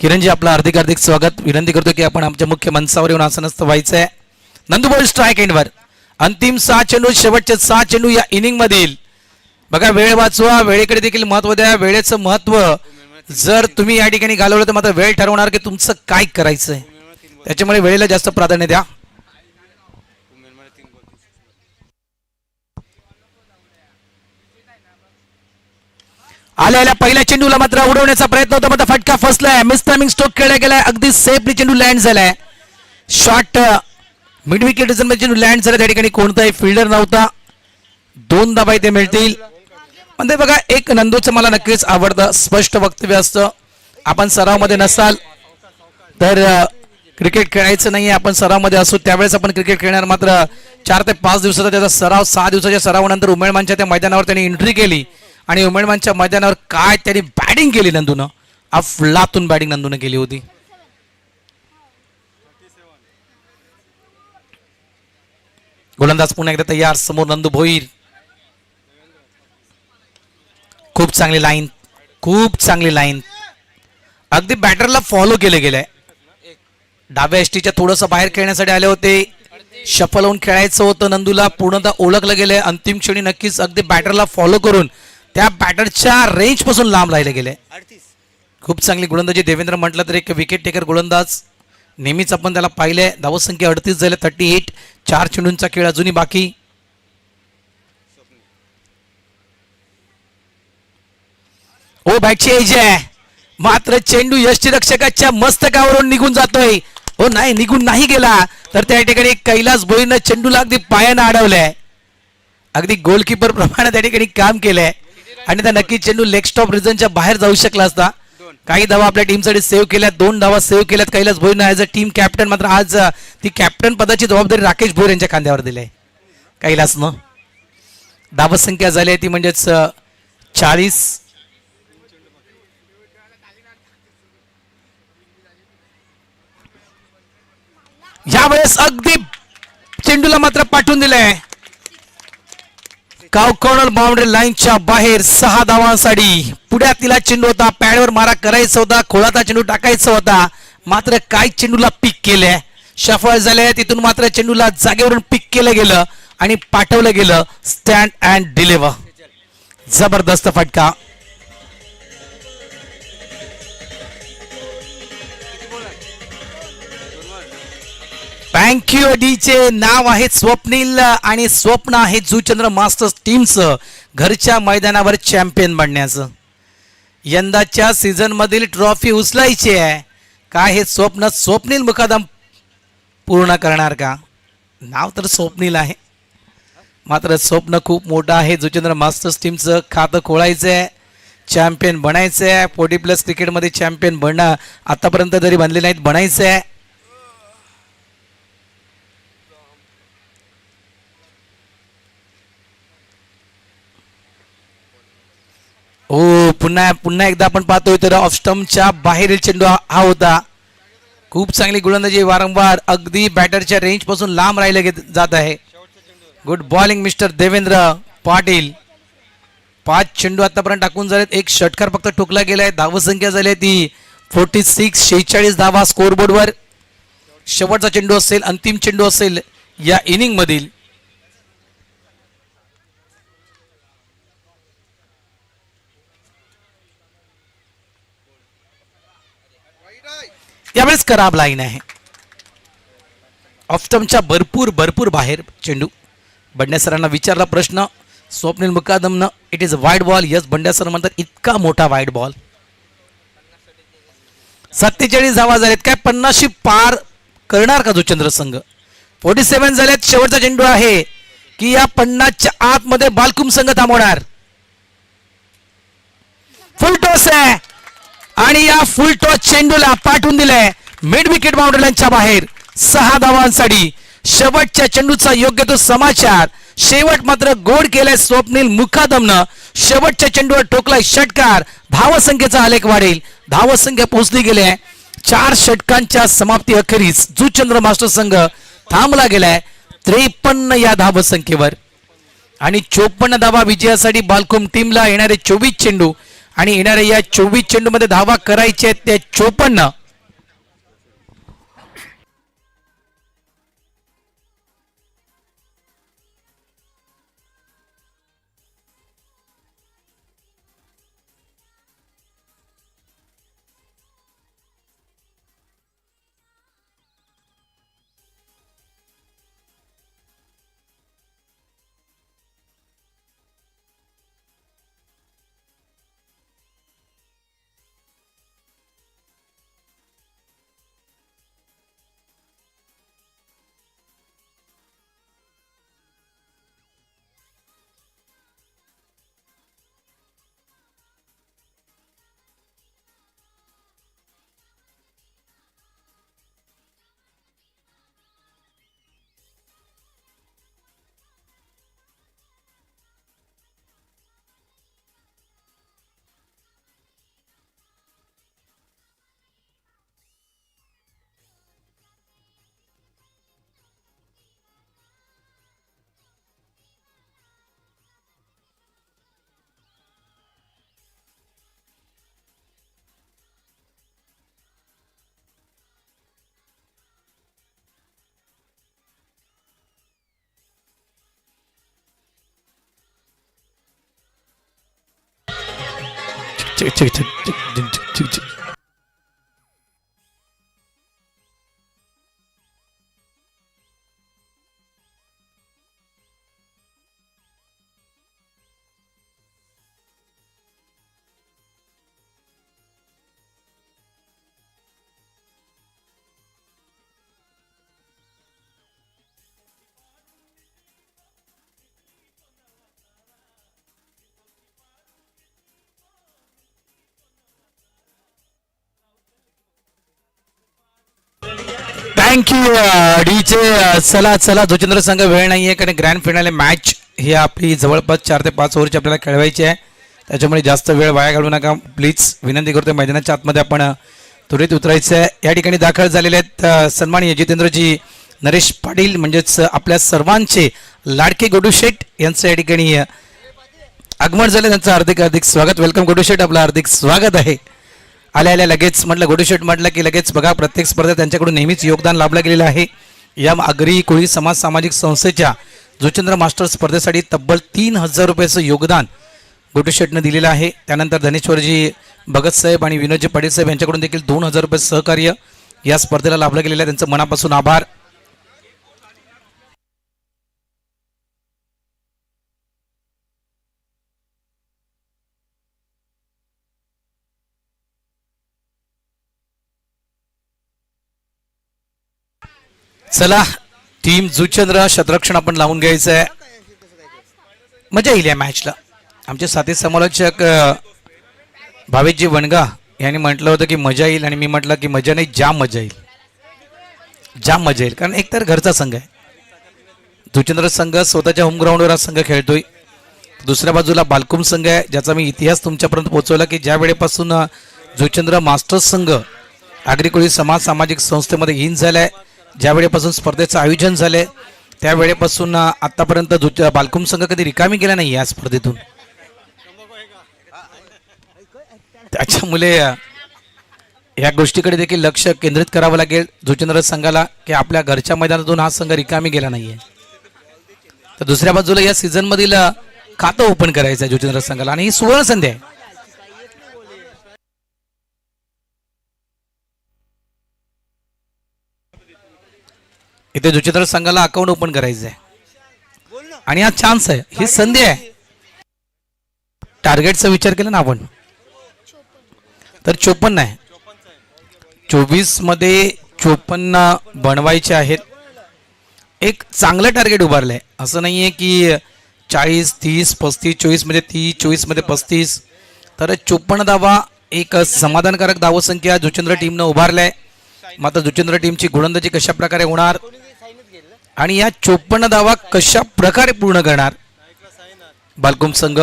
[SPEAKER 1] किरणजी आपलं हार्दिक हार्दिक स्वागत. विनंती करतो की आपण आमच्या मुख्य मंचावर येऊन आसनस्थ व्हायचंय. नंदुबॉल स्ट्राईक एंडवर अंतिम 6 चेंडू, शेवटचे 6 चेंडू या इनिंग मधील. बघा, वेळ वाचवा, वेळेकडे देखील महत्व द्या. वेळेचं महत्व जर तुम्ही या ठिकाणी घालवलं तर मात्र वेळ ठरवणार की तुमचं काय करायचंय. त्याच्यामुळे वेळेला जास्त प्राधान्य द्या. आलेल्या पहिल्या चेंडूला मात्र उडवण्याचा प्रयत्न होता, मात्र फटका फसलाय. मिस टायमिंग स्ट्रोक खेळला गेलाय. अगदी सेफली चेंडू लँड झालाय. शॉट मिड विकेट चेंडू लँड झाला. त्या ठिकाणी कोणताही फिल्डर नव्हता. 2 धावा इथे मिळतील. म्हणजे बघा, एक नंदूचं मला नक्कीच आवडतं स्पष्ट वक्तव्य असतं. आपण सरावमध्ये नसाल तर क्रिकेट खेळायचं नाही, आपण सरावमध्ये असू त्यावेळेस आपण क्रिकेट खेळणार. मात्र 4 ते 5 दिवसाचा त्याचा सराव, 6 दिवसाच्या सरावानंतर उमेळमानच्या त्या मैदानावर त्यांनी एंट्री केली आणि उमेळमानच्या मैदानावर काय त्यांनी बॅटिंग केली नंदूनं. अफलातून बॅटिंग नंदूनं केली होती. गोलंदाज पुन्हा एकदा तयार. समोर नंदू भोईर. खूप चांगली लाईन, खूप चांगली लाईन. अगदी बॅटरला फॉलो केले गेले. डाव्या एसटीच्या थोडंसं बाहेर खेळण्यासाठी आले होते. शफल होऊन खेळायचं होतं नंदूला. पूर्णतः ओळखलं गेले. अंतिम क्षणी नक्कीच अगदी बॅटरला फॉलो करून त्या बॅटरच्या रेंज पासून लांब राहिले गेले. खूप चांगली गोलंदाजी. देवेंद्र म्हटलं तर एक विकेट टेकर गोलंदाज नेहमीच आपण त्याला पाहिले. धावसंख्या 38 झाले. 38. 4 चेंडूंचा खेळ अजूनही बाकी. ओ बॅटची एज आहे, मात्र चेंडू यष्टीरक्षकाच्या मस्तकावरून निघून जातोय. हो नाही, निघून नाही गेला तर त्या ठिकाणी कैलास भोईरनं चेंडूला अगदी पायानं अडवलंय. अगदी गोलकीपर प्रमाणे त्या ठिकाणी काम केलंय आणि त्या नक्की चेंडू लेग स्टॉप रिजनच्या बाहेर जाऊ शकला असता. काही धावा आपल्या टीमसाठी सेव्ह केल्यात. 2 धावा सेव्ह केल्यात कैलास भोईरनं ॲज अ टीम कॅप्टन. मात्र आज ती कॅप्टन पदाची जबाबदारी राकेश भोईर यांच्या खांद्यावर दिली आहे कैलासनं. धावसंख्या झाली आहे ती म्हणजेच 40. यावेळेस अगदी चेंडूला मात्र पाठवून दिलंय. कॉर्नर बाउंड्री लाईनच्या बाहेर 6 धावांसाठी. पुढ्यात तिला चेंडू होता, पॅडवर मारा करायचा होता, खोळाचा चेंडू टाकायचा होता. मात्र काय चेंडूला पिक केलंय, सफळ झाले. तिथून मात्र चेंडूला जागेवरून पिक केलं गेलं आणि पाठवलं गेलं स्टँड अँड डिलिव्हर. जबरदस्त फटका. थँक्यू. डीचे नाव आहे स्वप्नील आणि स्वप्न आहे जुचंद्र मास्टर्स टीमचं घरच्या मैदानावर चॅम्पियन बनण्याचं. यंदाच्या सीझन मधील ट्रॉफी उचलायची आहे. काय हे स्वप्न स्वप्नील मुकादम पूर्ण करणार का? नाव तर स्वप्नील आहे, मात्र स्वप्न खूप मोठं आहे. जुचंद्र मास्टर्स टीमचं खातं खोलायचं आहे, चॅम्पियन बनायचं आहे. 40+ क्रिकेटमध्ये चॅम्पियन बनणं आतापर्यंत तरी बनले नाहीत, बनायचं आहे. हो, पुन्हा एकदा आपण पाहतोय तर ऑफ स्टंपच्या बाहेरील चेंडू हा होता. खूप चांगली गोलंदाजी. वारंवार अगदी बॅटरच्या रेंज पासून लांब राहिले जात आहे. Good bowling mister Devendra Patil. 5 चेंडू आतापर्यंत टाकून झालेत. एक षटकार फक्त ठोकला गेलाय. धावसंख्या झाली ती 46. 46 धावा स्कोर बोर्डवर. शेवटचा चेंडू असेल, अंतिम चेंडू असेल या इनिंग मधील. यावेळेस खराब लाईन आहे. ऑफ्टमच्या भरपूर बाहेर चेंडू. बंड्या सरांना विचारला प्रश्न स्वप्नील मुकादमनं. It is wide ball. Yes Bandya sir म्हणतात इतका मोठा वाईड बॉल. 47 धावा झालेत. काय 50 पार करणार का जुचंद्र संघ? 47 झालेत. शेवटचा चेंडू आहे की या 50च्या आतमध्ये बालकुम संघ थांबवणार. फुल टॉस आहे आणि या फुल टॉस चेंडूला पाठवून दिलंय मिड विकेट बाउंड्री लाईनच्या बाहेर 6 धावांसाठी. शेवटच्या चेंडूचा योग्य तो समाचार. शेवट मात्र गोड केलाय स्वप्नील मुकादमनं. शेवटच्या चेंडूवर ठोकलाय षटकार. धावसंख्येचा आलेख वाढेल. धावसंख्या पोहोचली गेली आहे 4 षटकांच्या समाप्ती अखेरीस जुचंद्र मास्टर संघ थांबला गेलाय 53 या धावसंख्येवर. आणि 54 धावा विजयासाठी बालकुम टीमला. येणारे 24 चेंडू आणि येणाऱ्या या 24 चेंडू मध्ये धावा करायचे आहेत त्या 54. थँक्यू डीचे. चला चला जुचंद्र संघ वेळ नाहीये कारण ग्रँड फिनाले मॅच ही आपली जवळपास 4 ते 5 ओव्हरची आपल्याला खेळवायची आहे. त्याच्यामुळे जास्त वेळ वाया घालवू नका प्लीज. विनंती करतोय मैदानाच्या आतमध्ये आपण त्वरित उतरायचं आहे. या ठिकाणी दाखल झालेले आहेत सन्माननीय जितेंद्रजी नरेश पाटील म्हणजेच आपल्या सर्वांचे लाडके गोडूशेठ यांचं या ठिकाणी आगमन झाले. त्यांचं हार्दिक स्वागत. वेलकम गोडूशेठ. आपलं हार्दिक स्वागत आहे. आल्या लगेच म्हटलं गोडूशेठ म्हटलं की लगेच बघा प्रत्येक स्पर्धेत त्यांच्याकडून नेहमीच योगदान लाभलं गेलेलं आहे. या आगरी कोळी समाज सामाजिक संस्थेच्या जुचंद्र मास्टर स्पर्धेसाठी तब्बल 3000 रुपयाचं योगदान गोटूशेटनं दिलेलं आहे. त्यानंतर धनेश्वरजी भगत साहेब आणि विनोदजी पाटील साहेब यांच्याकडून देखील 2000 रुपये सहकार्य या स्पर्धेला लाभलं गेलेलं आहे. त्यांचं मनापासून आभार. चला टीम जुचंद्र शतरक्षण आपण लावून घ्यायचं आहे. मजा येईल या मॅचला. आमचे साथी समालोचक भावेशजी वनगा यांनी म्हटलं होतं की मजा येईल आणि मी म्हटलं की मजा नाही जाम मजा येईल. जाम मजा येईल कारण एकतर घरचा संघ आहे. जुचंद्र संघ स्वतःच्या होम ग्राउंडवर हा संघ खेळतोय. दुसऱ्या बाजूला बालकुम संघ आहे ज्याचा मी इतिहास तुमच्यापर्यंत पोहोचवला की ज्या वेळेपासून जुचंद्र मास्टर्स संघ आगरी कोळी समाज सामाजिक संस्थेमध्ये इन झालाय, ज्या वेळेपासून स्पर्धेचं आयोजन झालंय त्यावेळेपासून आतापर्यंत बालकुम संघ कधी रिकामी गेला नाही या स्पर्धेतून. त्याच्यामुळे या गोष्टीकडे देखील लक्ष केंद्रित करावं लागेल जुचंद्र संघाला की आपल्या घरच्या मैदानातून हा संघ रिकामी गेला नाहीये. तर दुसऱ्या बाजूला या सीझन मधील खातं ओपन करायचं आहे जुचंद्र संघाला आणि ही सुवर्ण संधी आहे. इथे जुचंद्र संघाला अकाउंट ओपन करायचं आहे आणि हा चान्स आहे, ही संधी आहे. टार्गेटचा विचार केला ना आपण तर 54 आहे. 24 मध्ये 54 बनवायचे आहेत. एक चांगलं टार्गेट उभारलंय, असं नाहीये की 40 30 35 24 मध्ये 30 24 मध्ये 35. तर 54 धावा एक समाधानकारक धावसंख्या जुचंद्र टीमनं उभारलाय. मात्र जुचंद्र टीमची गोलंदाजी कशा प्रकारे होणार आणि या 54 धावा कशा प्रकारे पूर्ण करणार बालकुम संघ.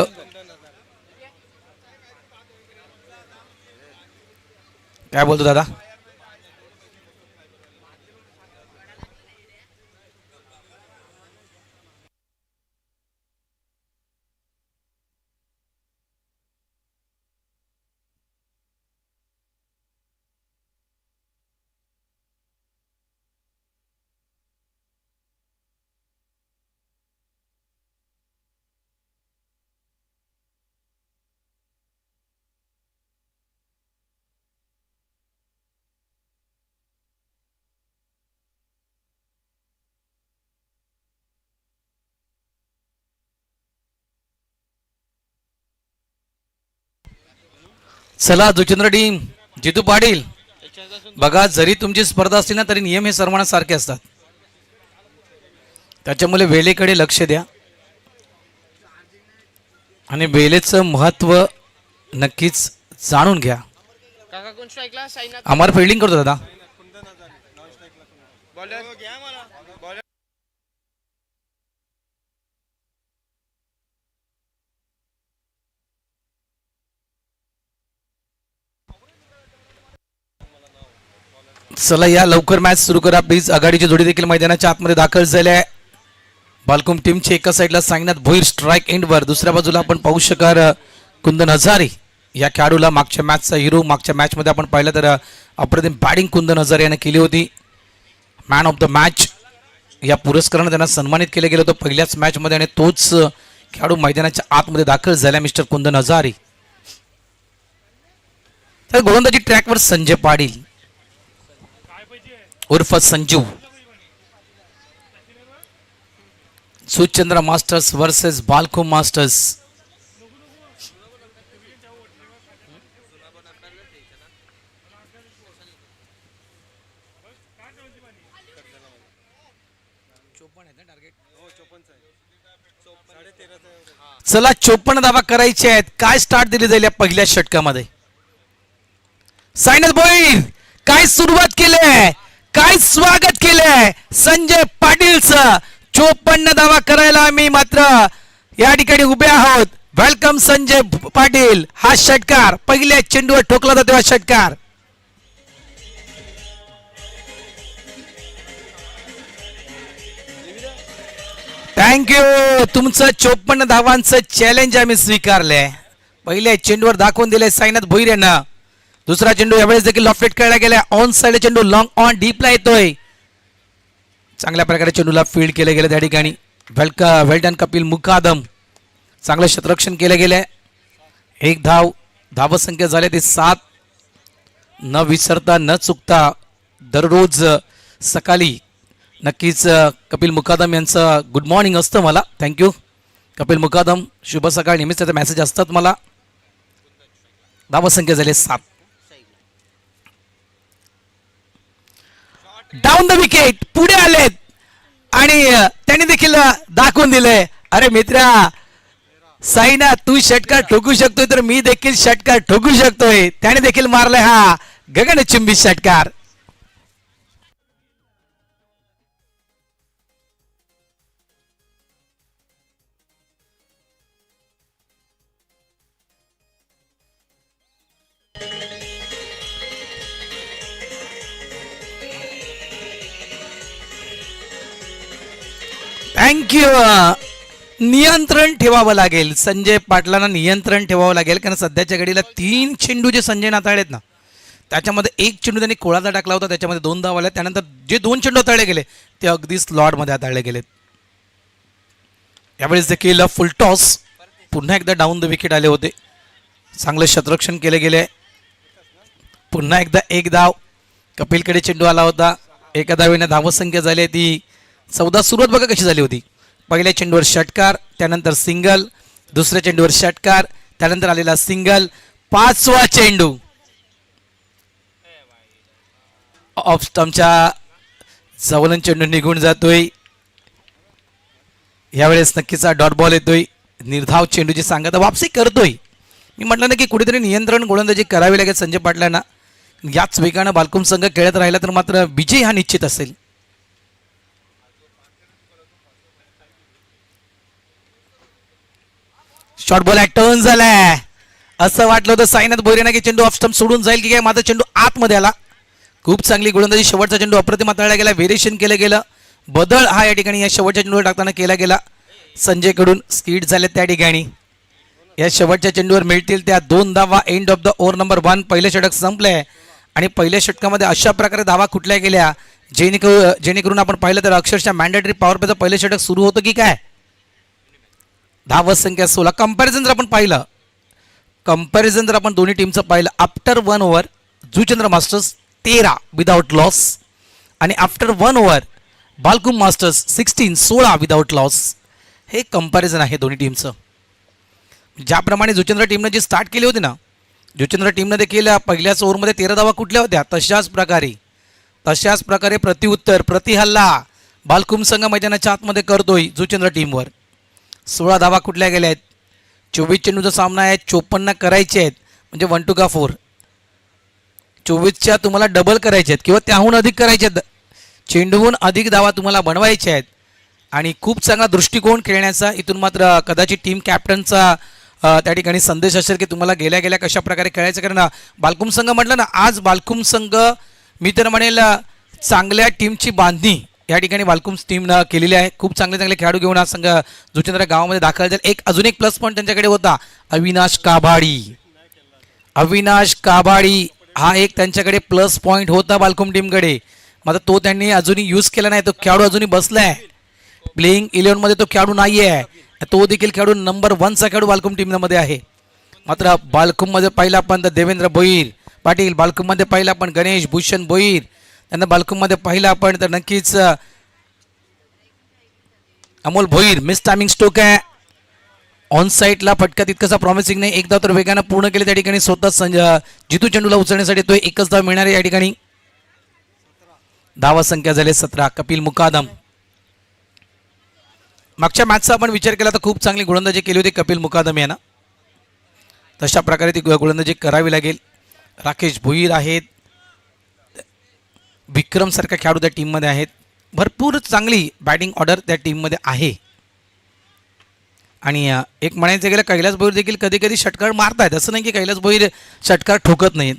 [SPEAKER 1] काय बोलतो दादा? चला जुचंद्र टीम, जितू पाटील बघा, जरी तुमची स्पर्धा असली ना तरी नियम हे सर्वांसारखे असतात. त्याच्यामुळे वेळेकडे लक्ष द्या आणि वेळेचं महत्व नक्कीच जाणून घ्या. अमर फिल्डिंग करतो दादा. चला या लवकर मॅच सुरू करा प्लीज. आघाडीची जोडी देखील मैदानाच्या आतमध्ये दाखल झाली आहे. बालकुम टीमची एका साईडला साईनाथ भोईर स्ट्राईक एंडवर, दुसऱ्या बाजूला आपण पाहू शकाल कुंदन हजारे या खेळाडूला मागच्या मॅचचा हिरो. मागच्या मॅचमध्ये आपण पाहिलं तर अप्रतिम बॅटिंग कुंदन हजारे याने केली होती. मॅन ऑफ द मॅच या पुरस्काराने त्यांना सन्मानित केलं गेलं होतं पहिल्याच मॅचमध्ये आणि तोच खेळाडू मैदानाच्या आतमध्ये दाखल झाला मिस्टर कुंदन हजारे. तर गोलंदाजी ट्रॅकवर संजय पाटील उर्फ Sanju. Suchandra masters versus Balkum masters. चला 54 धावा करायचे आहेत. काय स्टार्ट दिली जाईल या पहिल्या षटकामध्ये? साईनाथ भोईर काय सुरुवात केली, काय स्वागत केलंय संजय पाटीलचं. 54 धावा करायला आम्ही मात्र या ठिकाणी उभे आहोत. वेलकम संजय पाटील. हा षटकार पहिल्या चेंडूवर ठोकला जातो. हा षटकार थँक्यू. तुमचं 54 धावांचं चॅलेंज आम्ही स्वीकारलंय. पहिल्या चेंडूवर दाखवून दिलंय साईनाथ भोईर यांना. दुसरा चेंडू यावेळेस देखील लॉफ्टेड खेळला गेला. ऑन साइड चेंडू लॉंग ऑन डीपला येतोय. चांगल्या प्रकारे चेंडूला फील्ड केलं गेलं त्या ठिकाणी. वेल्डन कपिल मुकादम. चांगलं क्षेत्ररक्षण केलं गेलंय. एक धाव. धावसंख्या झाली ती 7. न विसरता न चुकता दररोज सकाळी नक्कीच कपिल मुकादम यांचं गुड मॉर्निंग असतं मला. थँक्यू कपिल मुकादम. शुभ सकाळ. नेहमीच त्याचे मेसेज असतात मला. धावसंख्या झाली 7. डाऊन द विकेट पुढे आलेत आणि त्यांनी देखील दाखवून दिलंय, अरे मित्रा साईना तू षटकार ठोकू शकतोय तर मी देखील षटकार ठोकू शकतोय. त्याने देखील मारलाय हा गगनचुंबी षटकार. थँक्यू. नियंत्रण ठेवावं लागेल, संजय पाटलांना नियंत्रण ठेवावं लागेल, कारण सध्याच्या घडीला 3 चेंडू जे संजय हाताळलेत ना, त्याच्यामध्ये एक चेंडू त्यांनी कोळाचा टाकला होता, त्याच्यामध्ये 2 धावा आल्या. त्यानंतर जे 2 चेंडू हाताळले गेले ते अगदी स्लॉटमध्ये हाताळले गेलेत. यावेळेस देखील फुल टॉस, पुन्हा एकदा डाऊन द विकेट आले होते. चांगलं शतरक्षण केले गेले. पुन्हा एकदा एक धाव, कपिलकडे चेंडू आला होता. एका धावेने धावसंख्या झाली ती 14. सुरुवात बघा कशी झाली होती. पहिल्या चेंडूवर षटकार, त्यानंतर सिंगल, दुसऱ्या चेंडूवर षटकार, त्यानंतर आलेला सिंगल, 5वा चेंडू ऑफ स्टंपच्या जवळून चेंडू निघून जातोय. यावेळेस नक्कीच डॉट बॉल येतोय. निर्धाव चेंडूची सांगता वापसी करतोय. मी म्हटलं ना की कुठेतरी नियंत्रण गोलंदाजी करावी लागेल संजय पाटलांना. याच वेगानं बालकुम संघ खेळत राहिला तर मात्र विजय हा निश्चित असेल. शॉर्ट बॉल टर्न झालाय. असं वाटलं होतं साईनाथ भोईरेंना की चेंडू ऑफ स्टंप सोडून जाईल की काय, माझा चेंडू आतमध्ये आला. खूप चांगली गोलंदाजी, शेवटचा चेंडू अप्रतिम हाताळला गेला. व्हेरिएशन केलं गेलं. बदल हा या ठिकाणी या शेवटच्या चेंडूवर टाकताना केला गेला. संजयकडून स्किट झाले त्या ठिकाणी. या शेवटच्या चेंडूवर मिळतील त्या 2 धावा. End of the over number 1. पहिलं षटक संपलंय आणि पहिल्या षटकामध्ये अशा प्रकारे धावा कुठल्या गेल्या जेणेकरून आपण पाहिलं तर अक्षरशः मॅन्डेटरी पॉवर प्लेचं पहिलं षटक सुरू होतं की काय. धावा संख्या 16. कंपॅरिझन जर आपण दोन्ही टीमचं पाहिलं, after 1 over Juchandra masters 13 without loss आणि after 1 over Balkum masters 16 without loss. हे कंपॅरिझन आहे दोन्ही टीमचं. ज्याप्रमाणे जुचंद्र टीमनं जी स्टार्ट केली होती ना, जुचंद्र टीमनं देखील पहिल्याच ओव्हरमध्ये 13 धावा कुठल्या होत्या, तशाच प्रकारे प्रतिउत्तर प्रतिहल्ला बालकुम संघ मैदानाच्या आतमध्ये करतोय जुचंद्र टीमवर. 16 धावा कुठल्या गेल्या आहेत. 24 चेंडूचा सामना आहे. 54 करायचे आहेत म्हणजे 1 to 4. 24च्या तुम्हाला डबल करायचे आहेत किंवा त्याहून अधिक करायचे आहेत. चेंडूहून अधिक धावा तुम्हाला बनवायच्या आहेत आणि खूप चांगला दृष्टिकोन खेळण्याचा इथून मात्र कदाचित टीम कॅप्टनचा त्या ठिकाणी संदेश असेल की तुम्हाला गेल्या गेल्या कशा प्रकारे खेळायचं. कारण बालकुम संघ म्हटलं ना, आज बालकुम संघ मी तर म्हणेल चांगल्या टीमची बांधणी या ठिकाणी बालकुम टीमनं केलेली आहे. खूप चांगले खेळाडू घेऊन हा संघ जुचंद्र गावामध्ये दाखल झाला. अजून एक प्लस पॉईंट त्यांच्याकडे होता, अविनाश काभाडी हा एक त्यांच्याकडे प्लस पॉईंट होता बालकुम टीमकडे. मात्र तो त्यांनी अजूनही यूज केला नाही. तो खेळाडू अजूनही बसलाय. प्लेइंग 11 मध्ये तो खेळाडू नाही आहे. तो देखील खेळाडू नंबर 1चा खेळाडू बालकुम टीममध्ये आहे. मात्र बालकुम मध्ये पाहिला आपण तर देवेंद्र भोईर पाटील, बालकुम मध्ये पाहिला आपण गणेश भूषण भोईर, त्यांना बालकुम मध्ये पाहिलं आपण तर नक्कीच Amol Bhoir. Miss timing stroke आहे. ऑन साईडला फटका तितकासा प्रॉमिसिंग नाही. एकदा तर वेगानं पूर्ण केले त्या ठिकाणी. स्वतः जितू चेंडूला उचलण्यासाठी तो एकच धाव मिळणार आहे या ठिकाणी. धावा संख्या झाले 17. कपिल मुकादम. मागच्या मॅचचा आपण विचार केला तर खूप चांगली गोलंदाजी केली होती कपिल मुकादम यांना. तशा प्रकारे ती गोलंदाजी करावी लागेल. राकेश भोईर आहेत, विक्रम सारखा खेळाडू त्या टीममध्ये आहेत. भरपूर चांगली बॅटिंग ऑर्डर त्या टीममध्ये आहे. आणि एक म्हणायचं गेलं कैलास भोईर देखील कधी कधी षटकार मारतायत. असं नाही की कैलास भोईर षटकार ठोकत नाहीत.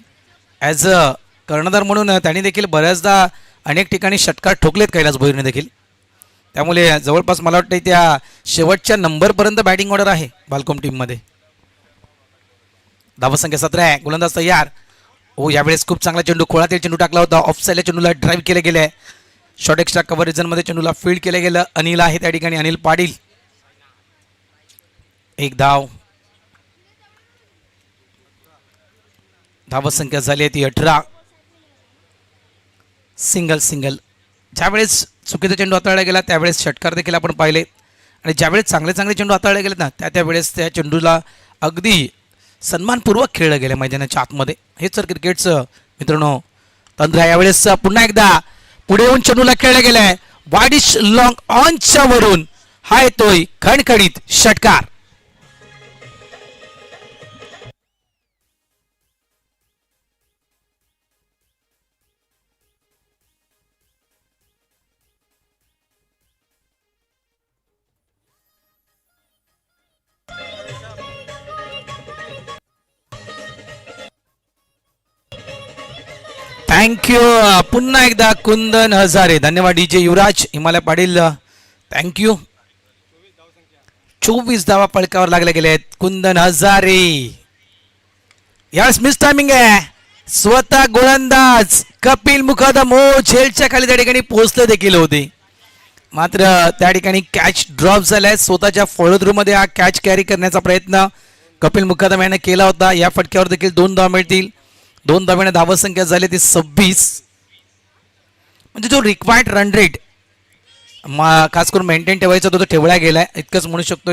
[SPEAKER 1] ॲज अ कर्णधार म्हणून त्यांनी देखील बऱ्याचदा अनेक ठिकाणी षटकार ठोकलेत कैलास भोईरने देखील. त्यामुळे जवळपास मला वाटतं त्या शेवटच्या नंबरपर्यंत बॅटिंग ऑर्डर आहे बालकुम टीममध्ये. धावसंख्या 17 आहे. गोलंदाज तयार. यावेळेस खूप चांगला चेंडू, खोळातील चेंडू टाकला होता. ऑफ साईडला चेंडूला ड्राईव्ह केलं गेलं आहे. शॉर्ट एक्स्ट्रा कव्हर रिजनमध्ये चेंडूला फील्ड केलं गेलं. अनिल आहे त्या ठिकाणी, अनिल पाटील. एक धाव. धावसंख्या झाली आहे ती 18. सिंगल. ज्यावेळेस चुकीचा चेंडू हाताळला गेला त्यावेळेस षटकार देखील आपण पाहिले आणि ज्यावेळेस चांगले चेंडू हाताळले गेलेत ना त्यावेळेस त्या चेंडूला अगदी सन्मानपूर्वक खेळलं गेलं मैदानाच्या आतमध्ये. हेच सर क्रिकेटचं मित्रांनो तंत्र. यावेळेस पुन्हा एकदा पुढे येऊन चेंडूला खेळलं गेलंय. वाईडिश लॉंग ऑनच्या वरून हा येतोय खणखणीत षटकार. थँक्यू. पुन्हा एकदा कुंदन हजारे. धन्यवाद. DJ युवराज, हिमालय पाटील, थँक्यू. 24 धावा पळकावर लागले गेले आहेत. कुंदन हजारे यावेळेस मिस टायमिंग आहे. स्वतः गोलंदाज कपिल मुकादम झेलच्या खाली त्या ठिकाणी पोहोचले देखील होते, मात्र त्या ठिकाणी कॅच ड्रॉप झालाय. स्वतःच्या फॉलो मध्ये हा कॅच कॅरी करण्याचा प्रयत्न कपिल मुकादम याने केला होता. या फटक्यावर देखील 2 धावा मिळतील. 2 धाव्याने धावसंख्या झाली ती 26. म्हणजे जो रिक्वायर्ड रन रेट खास करून मेंटेन ठेवायचा तो ठेवला गेलाय इतकंच म्हणू शकतो.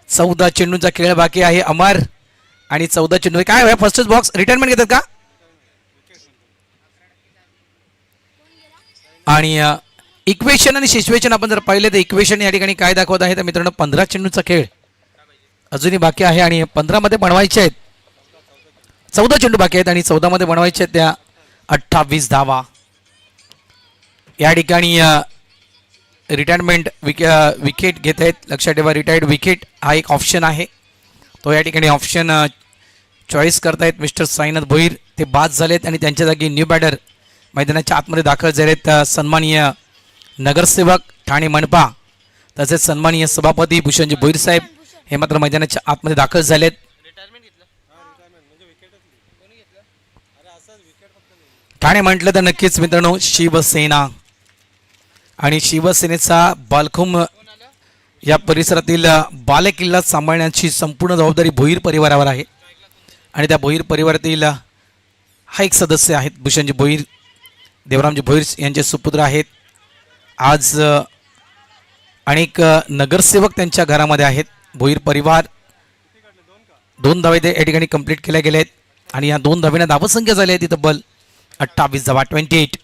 [SPEAKER 1] 14 चेंडूंचा खेळ बाकी आहे अमर, आणि 14 चेंडू काय फर्स्टच बॉक्स रिटायरमेंट घेतात का? आणि इक्वेशन आणि सिच्युएशन आपण जर पाहिले तर इक्वेशन या ठिकाणी काय दाखवत आहे तर मित्रांनो 15 चेंडूचा खेळ अजूनही बाकी आहे आणि 15 मध्ये बनवायचे आहेत. 14 चेंडू बाकी आहेत आणि 14 मध्ये बनवायचे आहेत त्या 28 धावा. या ठिकाणी रिटायरमेंट विकेट घेत आहेत. लक्षात ठेवा रिटायर्ड विकेट हा एक ऑप्शन आहे, तो या ठिकाणी ऑप्शन चॉईस करतायत मिस्टर साईनाथ भोईर. ते बाद झालेत आणि त्यांच्या जागी न्यू बॅटर मैदानाच्या आतमध्ये दाखल झालेत. सन्माननीय नगरसेवक ठाणे मनपा तसेच सन्माननीय सभापती भूषणजी भोईर साहेब हे मात्र मैदानाच्या आतमध्ये दाखल झालेत. ठाणे म्हटलं तर नक्कीच मित्रांनो शिवसेना, आणि शिवसेनेचा बालखुम या परिसरातील बालेकिल्ला सांभाळण्याची संपूर्ण जबाबदारी भोईर परिवारावर आहे. आणि त्या भोईर परिवारातील हा एक सदस्य आहेत भूषणजी भोईर, देवरामजी भोईर यांचे सुपुत्र आहेत. आज अनेक नगरसेवक त्यांच्या घरामध्ये आहेत. भोईर परिवार 2 धावे या ठिकाणी कंप्लीट केल्या गेल्या आहेत आणि या 2 धावेने धावसंख्या झाली आहे ती तब्बल 28 धावा 28.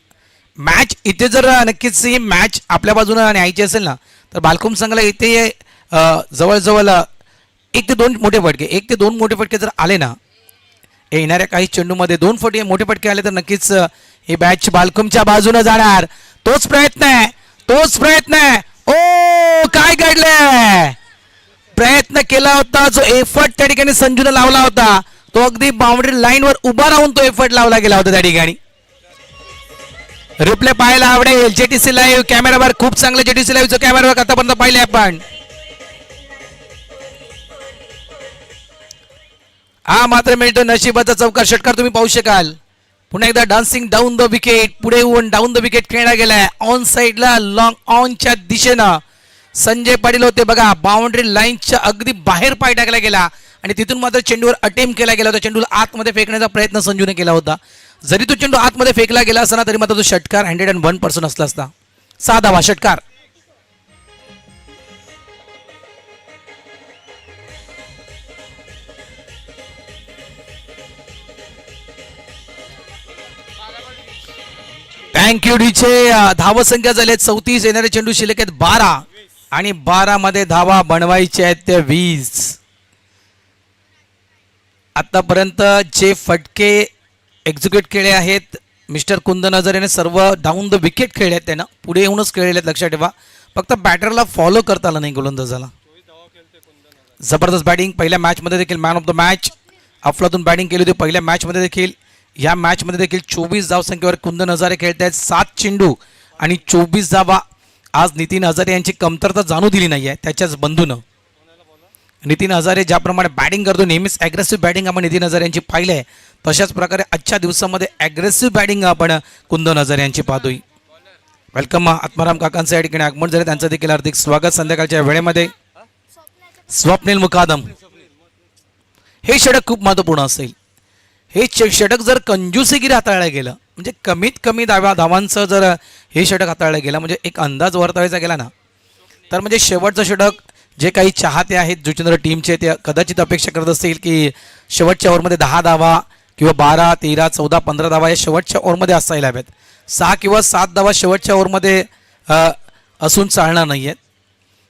[SPEAKER 1] मॅच इथे जर नक्कीच ही मॅच आपल्या बाजूने न्यायची असेल ना तर बालकुम संघाला इथे जवळजवळ 1 ते 2 मोठे फटके 1 ते 2 मोठे फटके जर आले ना येणाऱ्या काही चेंडूमध्ये 2 मोठे फटके आले तर नक्कीच ही मॅच बालकुमच्या बाजूने जाणार. तोच प्रयत्न आहे. ओ काय घडलंय, प्रयत्न केला होता जो एफर्ट त्या ठिकाणी संजूने लावला होता तो अगदी बाउंड्री लाईनवर उभा राहून तो एफर्ट लावला गेला होता त्या ठिकाणी. रिप्ले पाहायला आवडेल जेटीसी लाईव्ह कॅमेरावर, खूप चांगलं जेटीसी लाईव्हचं कॅमेरावर आतापर्यंत पाहिले आपण. हा मात्र मिळतो नशिबाचा चौकार षटकार तुम्ही पाहू शकाल. पुन्हा एकदा डान्सिंग डाऊन द विकेट, पुढे येऊन डाऊन द विकेट खेळला गेलाय. ऑन साइडला लॉंग ऑनच्या दिशेनं संजय पाटील होते बघा, बाउंड्री लाईनच्या अगदी बाहेर पाय टाकला गेला आणि तिथून मात्र चेंडूवर अटेम्प्ट केला गेला होता. चेंडूला आतमध्ये फेकण्याचा प्रयत्न संजूने केला होता. जरी तो चेंडू आतमध्ये फेकला गेला असता तरी मात्र तो षटकार 101% असला असता. 6 धावा षटकार. थँक्यू डीचे. धावसंख्या झाली 34, येणारे चेंडू शिल्लक आहेत 12 आणि 12 मध्ये धावा बनवायचे आहेत ते 20. आतापर्यंत जे फटके एक्झिक्यूट केले आहेत मिस्टर कुंदन हजारे याने सर्व डाऊन द विकेट खेळले आहेत. त्यांना पुढे येऊनच खेळले आहेत. लक्षात ठेवा फक्त बॅटरला फॉलो करता आला नाही गोलंदाजाला. जबरदस्त बॅटिंग पहिल्या मॅचमध्ये देखील मॅन ऑफ द मॅच अफलातून बॅटिंग केली होती पहिल्या मॅचमध्ये देखील. या मॅचमध्ये देखील 24 धावसंख्येवर कुंदन हजारे खेळत आहेत. 7 चेंडू आणि 24 धावा. आज नितीन हजारे यांची कमतरता जाणू दिली नाही आहे त्याच्याच बंधूनं. नितीन हजारे ज्याप्रमाणे बॅटिंग करतो नेहमीच ॲग्रेसिव्ह बॅटिंग आपण नितीन हजारे यांची पाहिली आहे, तशाच प्रकारे आजच्या दिवसामध्ये ॲग्रेसिव्ह बॅटिंग आपण कुंदन हजारे यांची पाहतोय. वेलकम आत्माराम काकांचं या ठिकाणी आगमन झाले, त्यांचं देखील हार्दिक स्वागत संध्याकाळच्या वेळेमध्ये. स्वप्नील मुकादम हे षटक खूप महत्त्वपूर्ण असेल. हे षटक जर कंजूसीगिरी हाताळलं गेलं म्हणजे कमीत कमी धावांचं जर हे षटक हाताळलं गेलं म्हणजे एक अंदाज वर्तवायचा गेला ना तर म्हणजे शेवटचं षटक जे काही चाहते आहेत जुचंद्र टीमचे ते कदाचित अपेक्षा करत असतील की शेवटच्या ओव्हरमध्ये 10 धावा किंवा 12, 13, 14, 15 धावा या शेवटच्या ओव्हरमध्ये असायला हव्यात. 6 किंवा 7 धावा शेवटच्या ओव्हरमध्ये असून चालणार नाही आहेत.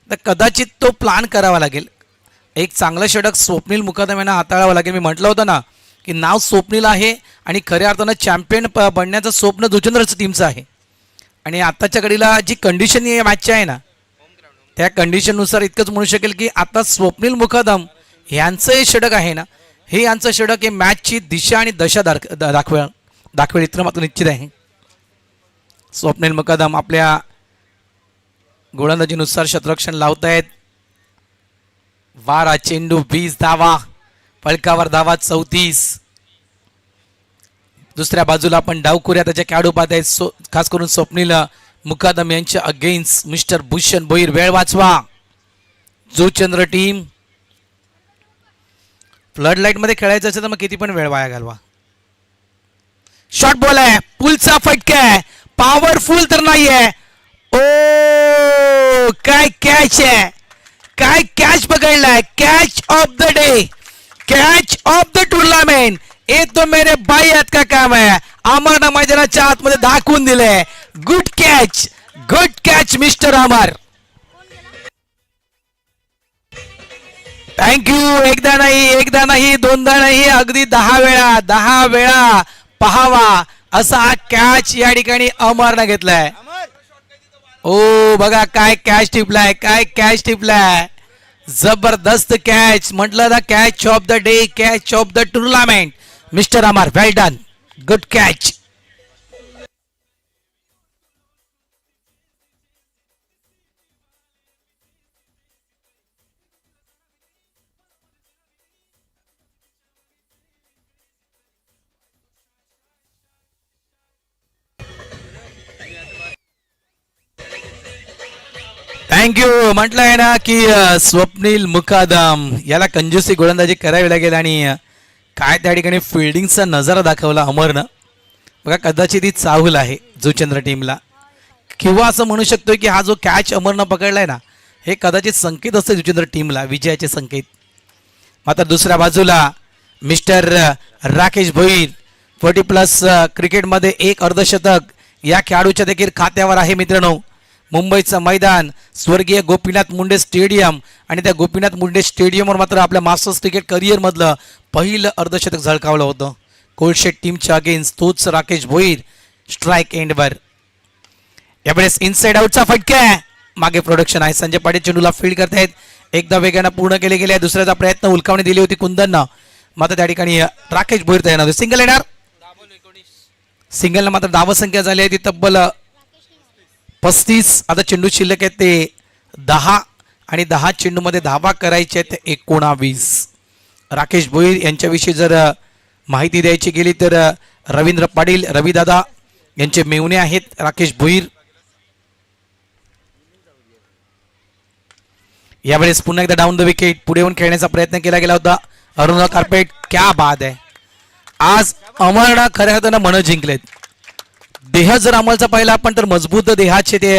[SPEAKER 1] तर कदाचित तो प्लॅन करावा लागेल. एक चांगलं षटक स्वप्नील मुकादम यांना हाताळावं लागेल. मी म्हटलं होतं ना की नाव स्वप्नील आहे आणि खऱ्या अर्थानं चॅम्पियन बनण्याचं स्वप्न जुचंद्रचं टीमचं आहे. आणि आत्ताच्या घडीला जी कंडिशन या मॅचची आहे ना त्या कंडिशननुसार इतकंच म्हणू शकेल की आता स्वप्नील मुकादम यांचं हे षटक आहे ना हे यांचं षटक हे मॅचची दिशा आणि दशा दाखवेल इतकं मात्र निश्चित आहे. स्वप्नील मुकादम आपल्या गोलंदाजीनुसार शतरक्षण लावतायत. 12 चेंडू 20 धावा, फलकावर धावा 34. दुसऱ्या बाजूला आपण डावखुऱ्या त्याच्या खेळाडू पाहत आहेत, खास करून स्वप्नील मुकादम यांच्या अगेन्स्ट मिस्टर भूषण भोईर. वेळ वाचवा जुचंद्र टीम. फ्लड लाईट मध्ये खेळायचं असेल तर मग किती पण वेळ वाया घालवा. शॉर्ट बॉल आहे, पुलचा फटका आहे, पॉवरफुल तर नाहीये. ओ काय कॅच आहे, काय कॅच पकडलाय. Catch of the day, catch of the tournament. ये तो मेरे भाई हात का काम आहे. अमरनं मैदानाच्या आतमध्ये दाखवून दिले. गुड कॅच मिस्टर अमर. थँक्यू. एकदा नाही दोनदा नाही, अगदी 10 वेळा पहावा असा हा कॅच या ठिकाणी अमरनं घेतलाय. ओ बघा काय कॅच टिपलाय, जबरदस्त कॅच. म्हटलं ना catch of the day, catch of the tournament mister Amar. Well done, good catch. Thank you. म्हटलंय ना की स्वप्नील मुकादम याला कंजूसी गोलंदाजी करावी लागेल आणि काय त्या ठिकाणी फिल्डिंगचा नजारा दाखवला अमरनं. बघा कदाचित ही चाहूल आहे जुचंद्र टीमला, किंवा असं म्हणू शकतो की हा जो कॅच अमरनं पकडलाय ना हे कदाचित संकेत असते जुचंद्र टीमला, विजयाचे संकेत. मात्र दुसऱ्या बाजूला मिस्टर राकेश भोईर 40+ क्रिकेटमध्ये 1 अर्धशतक या खेळाडूच्या देखील खात्यावर आहे. मित्रांनो, मुंबईचं मैदान स्वर्गीय गोपीनाथ मुंडे स्टेडियम, आणि त्या गोपीनाथ मुंडे स्टेडियमवर मात्र आपल्या मास्टर्स क्रिकेट करिअरमधलं पहिलं अर्धशतक झळकावलं होतं. कोलशेट टीमच्या अगेन्स्ट तोच राकेश भोईर स्ट्राईक एंडवर. यावेळेस इनसाइड आउटचा फटका, मागे प्रोडक्शन आहे. संजय पाटील चेंडूला फील्ड करतायत. एकदा वेगानं पूर्ण केले गेले, दुसऱ्याचा प्रयत्न उलकावणी दिली होती कुंदननं. मात्र त्या ठिकाणी राकेश भोईर तयार नव्हते. सिंगल येणार, सिंगलला मात्र धावसंख्या झाली आहे ती तब्बल 35. आता चेंडू शिल्लक आहेत ते 10, आणि 10 चेंडूमध्ये धावा करायचे आहेत 19. राकेश भोईर यांच्याविषयी जर माहिती द्यायची गेली तर रवींद्र पाटील, रविदादा यांचे मेवणे आहेत राकेश भोईर. यावेळेस पुन्हा एकदा डाऊन द विकेट, पुढे येऊन खेळण्याचा प्रयत्न केला गेला होता. अरुणा कार्पेट, क्या बाद आहे. आज अमरनं खऱ्या अर्थानं मन जिंकलेत. देह जर अमलचा पाहिला आपण तर मजबूत देहाचे ते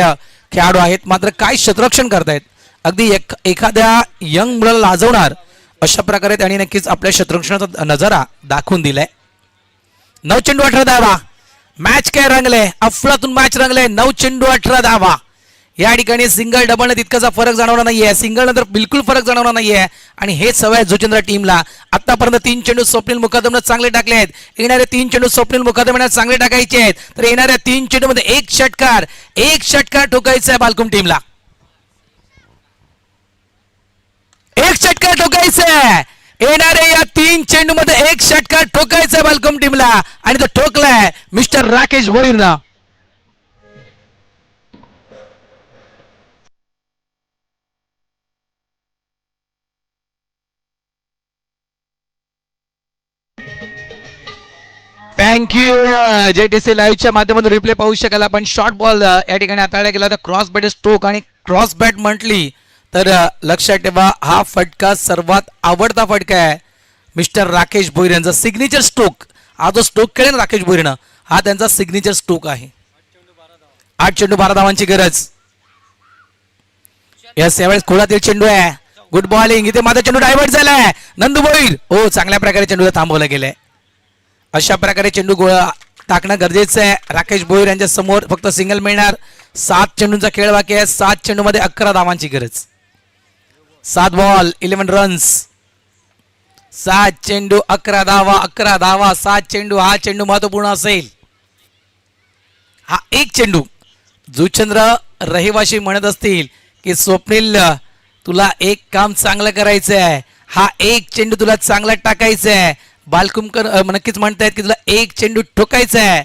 [SPEAKER 1] खेळाडू आहेत, मात्र काय शतरक्षण करतायत. अगदी एखाद्या यंग मुलाला लाजवणार अशा प्रकारे त्यांनी नक्कीच आपल्या शतरक्षणाचा नजारा दाखवून दिलाय. 9 चेंडू 18 धावा. मॅच काय रंगले, अफलातून मॅच रंगले. 9 चेंडू 18 धावा. या ठिकाणी सिंगल डबलने तितकाचा फरक जाणवणार नाहीये, सिंगल नंतर बिलकुल फरक जाणवणार नाहीये, आणि हे सवय जुचंद्र टीमला. आतापर्यंत 3 चेंडू स्वप्नील मुकादमनं चांगले टाकले आहेत. येणारे 3 चेंडू स्वप्नील मुकादमनं चांगले टाकायचे आहेत. तर येणाऱ्या 3 चेंडूमध्ये एक षटकार ठोकायचा आहे बालकुम टीमला. एक षटकार ठोकायचा आहे. येणाऱ्या या 3 चेंडूमध्ये एक षटकार ठोकायचा आहे बालकुम टीमला, आणि तो ठोकलाय मिस्टर राकेश भोईरनं. थँक्यू. JTC लाईव्हच्या माध्यमातून रिप्ले पाहू शकाल आपण. शॉर्ट बॉल या ठिकाणी हाताळला गेला होता. क्रॉस बॅट स्ट्रोक, आणि क्रॉस बॅट म्हटली तर लक्षात ठेवा हा फटका सर्वात आवडता फटका आहे मिस्टर राकेश भोईर यांचा. सिग्नेचर स्ट्रोक, हा जो स्ट्रोक खेळेल राकेश भोईरनं हा त्यांचा सिग्नेचर स्ट्रोक आहे. 8 चेंडू 12 धावांची गरज. यावेळेस खोलातील चेंडू आहे. Good bowling. इथे माझा चेंडू डायव्हर्ट झालाय. नंदू भोईर, हो चांगल्या प्रकारे चेंडूला थांबवलं गेलंय. अशा प्रकारे चेंडू टाकणं गरजेचं आहे. राकेश भोईर यांच्या समोर फक्त सिंगल मिळणार. 7 चेंडूंचा खेळ बाकी आहे. 7 चेंडूमध्ये 11 धावांची गरज. 7 बॉल 11 रन्स. 7 चेंडू 11 धावा, 11 धावा 7 चेंडू. हा चेंडू महत्वपूर्ण असेल. हा एक चेंडू जुचंद्र रहिवाशी म्हणत असतील की स्वप्नील तुला एक काम चांगलं करायचं आहे, हा एक चेंडू तुला चांगला टाकायचा आहे. बालकुमकर नक्कीच म्हणतायत की तुला एक चेंडू ठोकायचा आहे.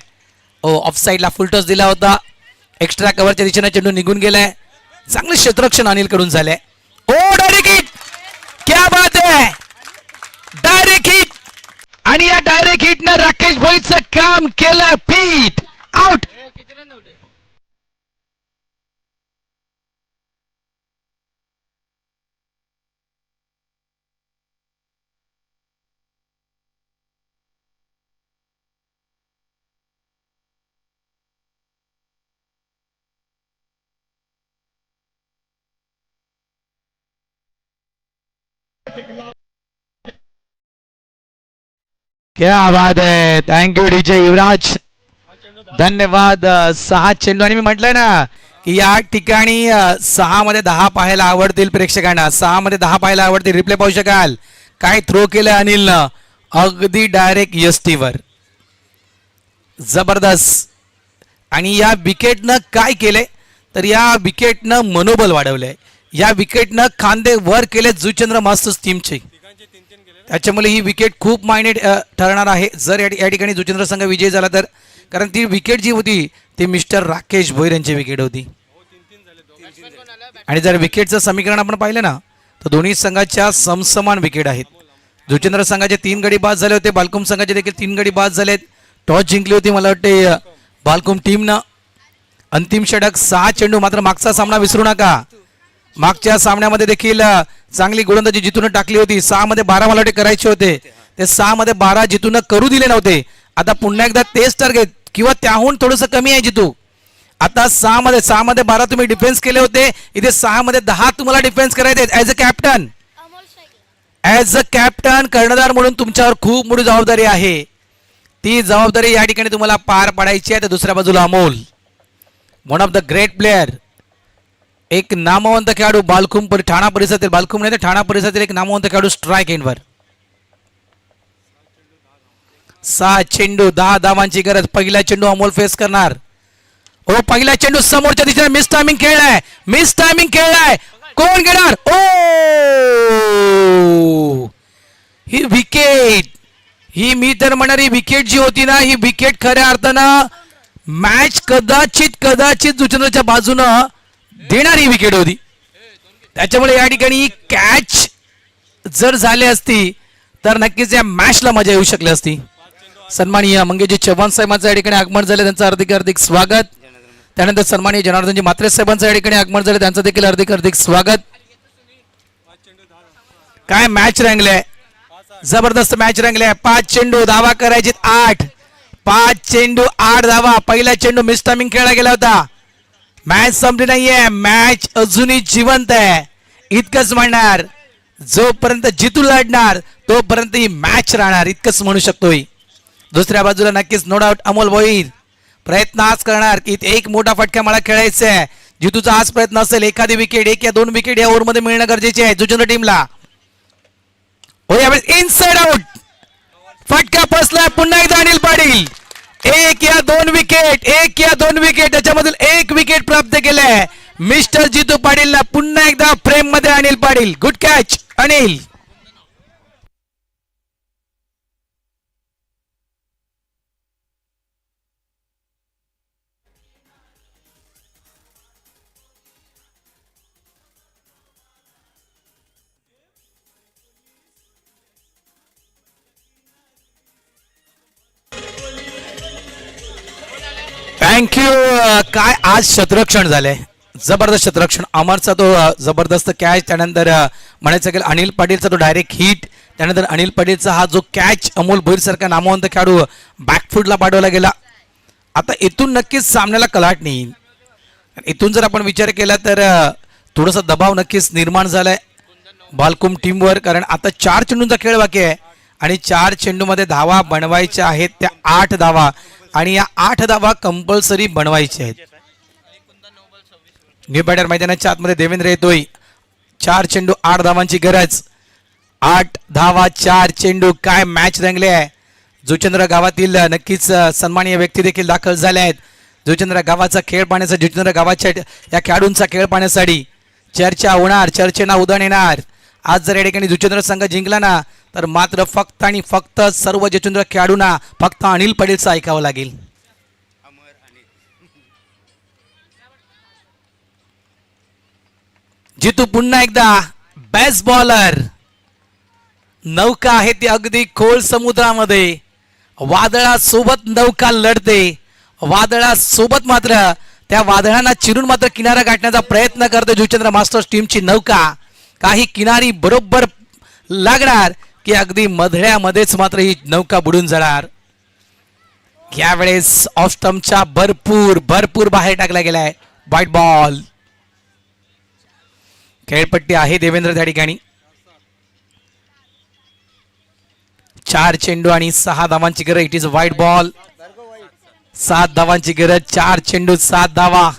[SPEAKER 1] ऑफ साईडला फुल टॉस दिला होता. एक्स्ट्रा कव्हरच्या दिशेने चेंडू निघून गेलाय. चांगलं क्षेत्ररक्षण अनिल कडून झालंय. ओ डायरेक्ट हिट, क्या बात आहे, डायरेक्ट हिट. आणि या डायरेक्ट हिटनं राकेश भोईरचं काम केलं पीठ आउट. क्या बात आहे, थँक्यू डीजे युवराज, धन्यवाद. 6 चेंडू आणि मी म्हटलंय ना की या ठिकाणी 6 मध्ये 10 पाहायला आवडतील प्रेक्षकांना. 6 मध्ये 10 पाहायला आवडतील. रिप्ले पाहू शकाल. काय थ्रो केलं अनिलनं, अगदी डायरेक्ट यष्टीवर, जबरदस्त. आणि या विकेटनं काय केलंय तर या विकेटनं मनोबल वाढवलंय. या विकेटनं खांदे वर केले जुचंद्र मास्टर्स टीमचे. त्याच्यामुळे ही विकेट खूप मायने ठरणार आहे जर या ठिकाणी जुचंद्र संघ विजयी झाला तर. कारण ती विकेट जी होती ती मिस्टर राकेश भोईर यांची विकेट होती. आणि जर विकेटचं समीकरण आपण पाहिलं ना तर दोन्ही संघाच्या समसमान विकेट आहेत. जुचंद्र संघाचे 3 गडी बाद झाले होते, बालकुम संघाचे देखील 3 गडी बाद झालेत. टॉस जिंकली होती मला वाटते बालकुम टीमनं. अंतिम षटक 6 चेंडू. मात्र मागचा सामना विसरू नका, मागच्या सामन्यामध्ये देखील चांगली गोलंदाजी जितून टाकली होती. 6 मध्ये 12 मला वाटते करायचे होते, ते 6 मध्ये 12 जितून करू दिले नव्हते. आता पुन्हा एकदा तेच टार्गेट किंवा त्याहून थोडंसं कमी आहे जितू. आता 6 मध्ये 12 तुम्ही डिफेन्स केले होते, इथे 6 मध्ये 10 तुम्हाला डिफेन्स करायचे as a captain. As a captain कर्णधार म्हणून तुमच्यावर खूप मोठी जबाबदारी आहे. ती जबाबदारी या ठिकाणी तुम्हाला पार पाडायची आहे. तर दुसऱ्या बाजूला Amol, one of the great player, एक नामवंत खेळाडू, बालकुम ठाणा परिसरातील, बालकुम नाही तर ठाणा परिसरातील एक नामवंत खेळाडू स्ट्राईक एंडवर. 6 चेंडू 10 धावांची गरज. पहिला चेंडू अमोल फेस करणार. ओ पहिला चेंडू समोरच्या दिशेने मिस टायमिंग खेळलाय, मिस टायमिंग खेळलाय. कोण घेणार? ओ ही विकेट, ही मी तर म्हणणार ही विकेट जी होती ना, ही विकेट खऱ्या अर्थानं मॅच कदाचित जुचंद्रच्या बाजूनं देणारी विकेट होती. त्याच्यामुळे या ठिकाणी कॅच जर झाली असती तर नक्कीच या मॅचला मजा येऊ शकली असती. सन्माननीय मंगेशजी चव्हाण साहेबांचं या ठिकाणी आगमन झाले, त्यांचं हार्दिक हार्दिक स्वागत. त्यानंतर सन्माननीय जनार्दनजी म्हात्रे साहेबांचं या ठिकाणी आगमन झाले, त्यांचं देखील हार्दिक हार्दिक स्वागत. काय मॅच रंगले, जबरदस्त मॅच रंगले. 5 चेंडू धावा करायचे 8, 5 चेंडू 8 धावा. पहिला चेंडू मिस टायमिंग खेळला गेला होता. मॅच संपली नाहीये, मॅच अजूनही जिवंत आहे. इतकंच म्हणणार, जोपर्यंत जितू लढणार तोपर्यंत ही मॅच राहणार, इतकंच म्हणू शकतोय. दुसऱ्या बाजूला नक्कीच नो डाऊट अमोल भोईर प्रयत्न आज करणार की एक मोठा फटका मला खेळायचा आहे. जितूचा आज प्रयत्न असेल एखादी विकेट, 1 या 2 विकेट या ओव्हरमध्ये मिळणं गरजेचे आहे जुचंद्र टीमला. हो यावेळेस इनसाइड आउट फटका बसला. पुन्हा एकदा अनिल पाटील 1 या 2 विकेट, 1 या 2 विकेट, त्याच्यामधील 1 विकेट प्राप्त केलंय मिस्टर जितू पाटीलला. पुन्हा एकदा फ्रेम मध्ये Anil Patil. Good catch Anil. Thank you. काय आज क्षेत्ररक्षण झालंय, जबरदस्त क्षेत्ररक्षण. अमरचा तो जबरदस्त कॅच, त्यानंतर म्हणायचं गेलं अनिल पाटीलचा तो डायरेक्ट हिट, त्यानंतर अनिल पाटीलचा हा जो कॅच अमोल भोईर सारखा नामवंत खेळाडू बॅकफुटला पाठवला गेला. आता इथून नक्कीच सामन्याला कलाट नाही. इथून जर आपण विचार केला तर थोडासा दबाव नक्कीच निर्माण झालाय बालकुम टीमवर. कारण आता 4 चेंडूंचा खेळ बाकी आहे आणि 4 चेंडूमध्ये धावा बनवायच्या आहेत त्या 8 धावा, आणि या 8 धावा कंपल्सरी बनवायचे आहेत. न्यू बॅटर मैदानाच्या आतमध्ये देवेंद्र येतोय. 4 चेंडू 8 धावांची गरज. 8 धावा 4 चेंडू. काय मॅच रंगले आहे. जुचंद्र गावातील नक्कीच सन्माननीय व्यक्ती देखील दाखल झाले आहेत. जुचंद्र गावाचा खेळ पाहण्यासाठी, जुचंद्र गावाच्या या खेळाडूंचा खेळ पाहण्यासाठी चर्चा होणार, चर्चेना उधाण येणार. आज जर या ठिकाणी जुचंद्र संघ जिंकला ना तर मात्र फक्त आणि फक्त सर्व जुचंद्र खेळाडूंना फक्त अनिल पाटीलचं ऐकावं लागेल. जितू पुन्हा एकदा बेस्ट बॉलर. नौका आहे ती अगदी खोल समुद्रामध्ये, वादळासोबत नौका लढते, वादळासोबत मात्र त्या वादळांना चिरून मात्र किनारा गाठण्याचा प्रयत्न करते जुचंद्र मास्टर्स टीमची नौका. काही किनारी बरोबर लागणार की अगदी मधल्यामध्येच मात्र ही नौका बुडून जाणार. यावेळेस ऑफ स्टंपच्या भरपूर बाहेर टाकला गेलाय. White ball. खेळपट्टी आहे देवेंद्र त्या ठिकाणी. 4 चेंडू आणि 6 धावांची गरज. It is white ball. 7 धावांची गरज. 4 चेंडू 7 धावा.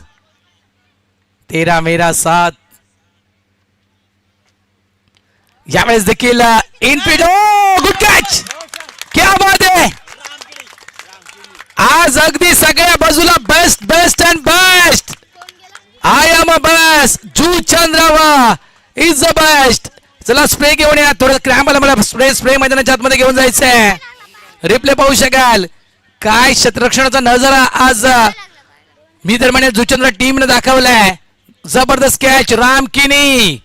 [SPEAKER 1] 13 मेरा 7. यावेळेस देखील इन पिडो. Good catch. क्या बात आहे. आज अगदी सगळ्या बाजूला best and best. I am a best. Juchandra is the best. चला स्प्रे घेऊन या. थोडं क्रॅम्प आला मला. स्प्रे मैदानाच्या आतमध्ये घेऊन जायचंय. रिप्ले पाहू शकाल. काय क्षेत्ररक्षणाचा नजारा आज मी तर म्हणेन जुचंद्र टीमने दाखवलाय. जबरदस्त कॅच. रामकिनी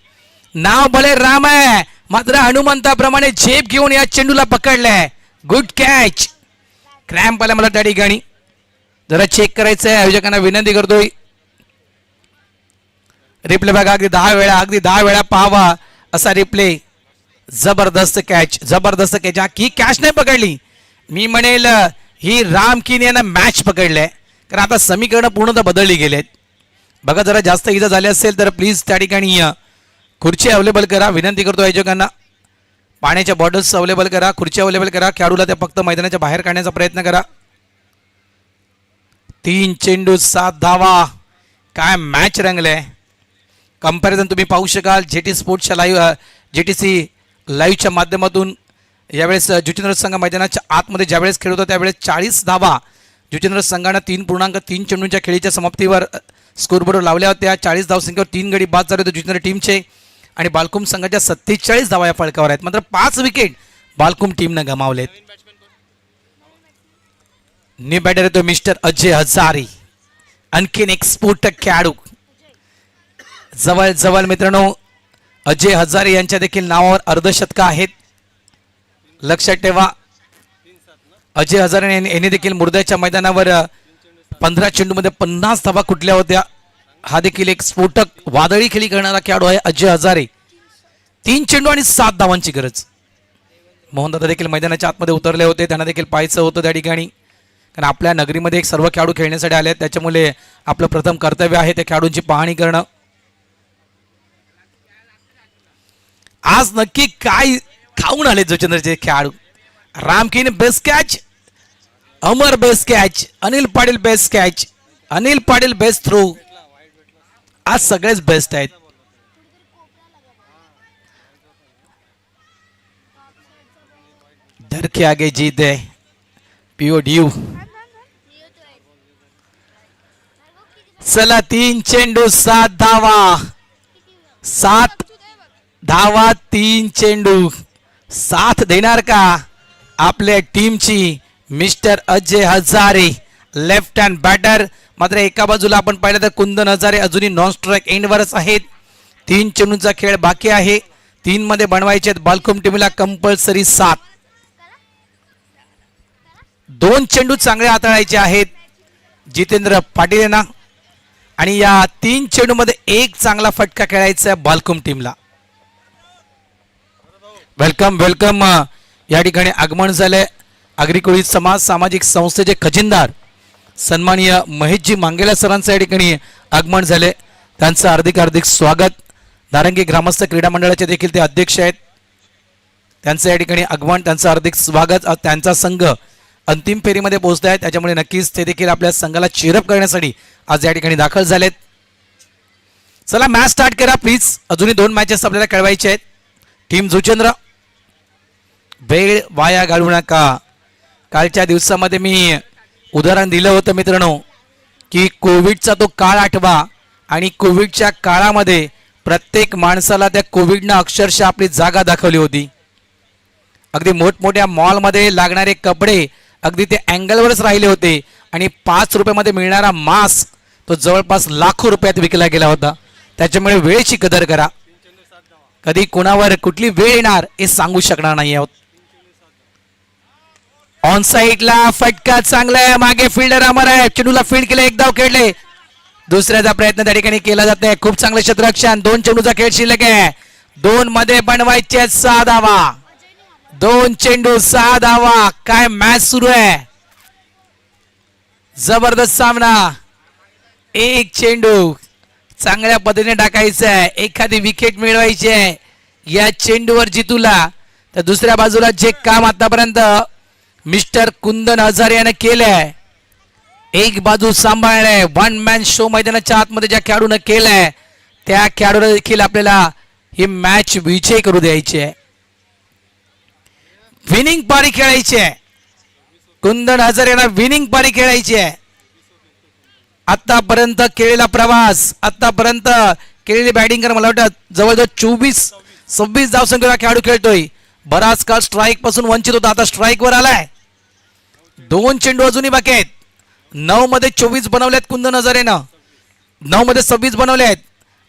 [SPEAKER 1] नाव भले राम आहे मात्र हनुमंताप्रमाणे झेप घेऊन या चेंडूला पकडलाय. Good catch. क्रॅम्प आला मला त्या ठिकाणी. जरा चेक करायचंय. आयोजकांना विनंती करतोय रिप्ले बघा. अगदी 10 वेळा पाहावा असा रिप्ले. जबरदस्त कॅच. हा की कॅच नाही पकडली. मी म्हणेल ही रामकिनी यानं मॅच पकडलाय. कारण आता समीकरण पूर्णतः बदलली गेलेत. बघा जरा जास्त इजा झाली असेल तर प्लीज त्या ठिकाणी खुर्ची अवेलेबल करा. विनंती करतो आयोजकांना. पाण्याच्या बॉटल्स अवेलेबल करा. खुर्ची अवेलेबल करा. खेळाडूला त्या फक्त मैदानाच्या बाहेर काढण्याचा प्रयत्न करा. 3 चेंडू 7 धावा. काय मॅच रंगलाय. कंपॅरिझन तुम्ही पाहू शकाल जेटी स्पोर्ट्सच्या जेटीसी लाईव्हच्या माध्यमातून. यावेळेस जुचंद्र संघ मैदानाच्या आतमध्ये ज्यावेळेस खेळ होता त्यावेळेस 40 धावा जुचंद्र संघानं 3.3 चेंडूंच्या खेळीच्या समाप्तीवर स्कोरबोर्डवर लावल्या होत्या. 40 धावसंख्येवर 3 गडी बाद झाले होते जुचंद्र टीमचे. आणि बालकुम संघाच्या 47 धावा या फलकावर आहेत. मात्र 5 विकेट बालकुम टीमनं गमावलेत. न्यू बॅटर येतो मिस्टर अजय हजारे. आणखीन एक स्फोटक खेळाडू. जवळ मित्रांनो अजय हजारे यांच्या देखील नावावर अर्धशतका आहेत. लक्षात ठेवा. अजय हजारे यांनी देखील मुर्द्याच्या मैदानावर 15 चेंडूमध्ये 50 धावा कुठल्या होत्या. हा देखील एक स्फोटक वादळी खेळी करणारा खेळाडू आहे अजय हजारे. 3 चेंडू आणि 7 धावांची गरज. मोहनदादा देखील मैदानाच्या आतमध्ये उतरले होते. त्यांना देखील पाहायचं होतं त्या ठिकाणी. कारण आपल्या नगरीमध्ये एक सर्व खेळाडू खेळण्यासाठी आले. त्याच्यामुळे आपलं प्रथम कर्तव्य आहे त्या खेळाडूंची पाहणी करणं. आज नक्की काय खाऊन आले जुचंद्रचे खेळाडू. Ramkini best catch. Amar best catch. Anil Patil best catch. Anil Patil best throw. आज सगळेच बेस्ट आहेत. डर के आगे जीत है. पिओ ड्यू. चला 3 चेंडू 7 धावा. 7 धावा 3 चेंडू. साथ देणार का आपल्या टीमची mister Ajay Hazare left hand batter. मात्र एका बाजूला आपण पाहिलं तर कुंदन हजारे अजूनही नॉन स्ट्राईक एंडवरच आहेत. 3 चेंडूंचा खेळ बाकी आहे. 3 मध्ये बनवायचे आहेत बालकुम टीमला कंपल्सरी 7. 2 चेंडू चांगले हाताळायचे आहेत जितेंद्र पाटील यांना. आणि या 3 चेंडू मध्ये एक चांगला फटका खेळायचा आहे बालकुम टीमला. वेलकम. या ठिकाणी आगमन झालंय आगरी समाज सामाजिक संस्थेचे खजिनदार सन्माननीय महेशजी मांगेला सरांचं या ठिकाणी आगमन झाले. त्यांचं हार्दिक स्वागत. नारंगी ग्रामस्थ क्रीडा मंडळाचे देखील ते अध्यक्ष आहेत. त्यांचं या ठिकाणी आगमन. त्यांचं हार्दिक स्वागत. त्यांचा संघ अंतिम फेरीमध्ये पोहोचत आहे. त्याच्यामुळे नक्कीच ते देखील आपल्या संघाला चीरअप करण्यासाठी आज या ठिकाणी दाखल झालेत. चला मॅच स्टार्ट करा प्लीज. अजूनही 2 मॅचेस आपल्याला खेळवायचे आहेत. टीम जुचंद्र वेळ वाया घालवू नका. कालच्या दिवसामध्ये मी उदाहरण दिलं होतं मित्रांनो की कोविडचा तो काळ आठवा. आणि कोविडच्या काळामध्ये प्रत्येक माणसाला त्या कोविडनं अक्षरशः आपली जागा दाखवली होती. अगदी मोठमोठ्या मॉलमध्ये लागणारे कपडे अगदी ते अँगलवरच राहिले होते. आणि 5 रुपयामध्ये मिळणारा मास्क तो जवळपास लाखो रुपयात विकला गेला होता. त्याच्यामुळे वेळेची कदर करा. कधी कोणावर कुठली वेळ येणार हे सांगू शकणार नाही आहोत. ऑन साईडला फटका चांगला आहे. मागे फिल्डर अमर आहे. चेंडूला फील्ड केले. एक धाव खेळले. दुसऱ्याचा प्रयत्न त्या ठिकाणी केला जात नाही. खूप चांगलं क्षेत्ररक्षण. 2 चेंडूचा खेळ शिल्लक आहे. 2 मध्ये बनवायचे 6 धावा. 2 चेंडू 6 धावा. काय मॅच सुरू आहे. जबरदस्त सामना. एक चेंडू चांगल्या पद्धतीने टाकायचा आहे. एखादी विकेट मिळवायची आहे या चेंडूवर जितूला. तर दुसऱ्या बाजूला जे काम आतापर्यंत मिस्टर कुंदन हजारे याने केलंय, एक बाजू सांभाळणे, वन मॅन शो मैदानाच्या आतमध्ये ज्या खेळाडूने केलंय त्या खेळाडूला देखील आपल्याला ही मॅच विजय करू द्यायची आहे. विनिंग पारी खेळायची आहे. कुंदन हजारे यांना विनिंग पारी खेळायची आहे. आतापर्यंत केलेला प्रवास, आतापर्यंत केलेली बॅटिंग कर मला वाटतं जवळजवळ 24-26 धावसंख्येचा खेळाडू खेळतोय. बराच काळ स्ट्राईक पासून वंचित होता. आता स्ट्राईक वर आलाय. 2 चेंडू अजूनही बाकी आहेत. 9 मध्ये 24 बनवलेत कुंदन हजारेनं. 9 मध्ये 26 बनवले आहेत.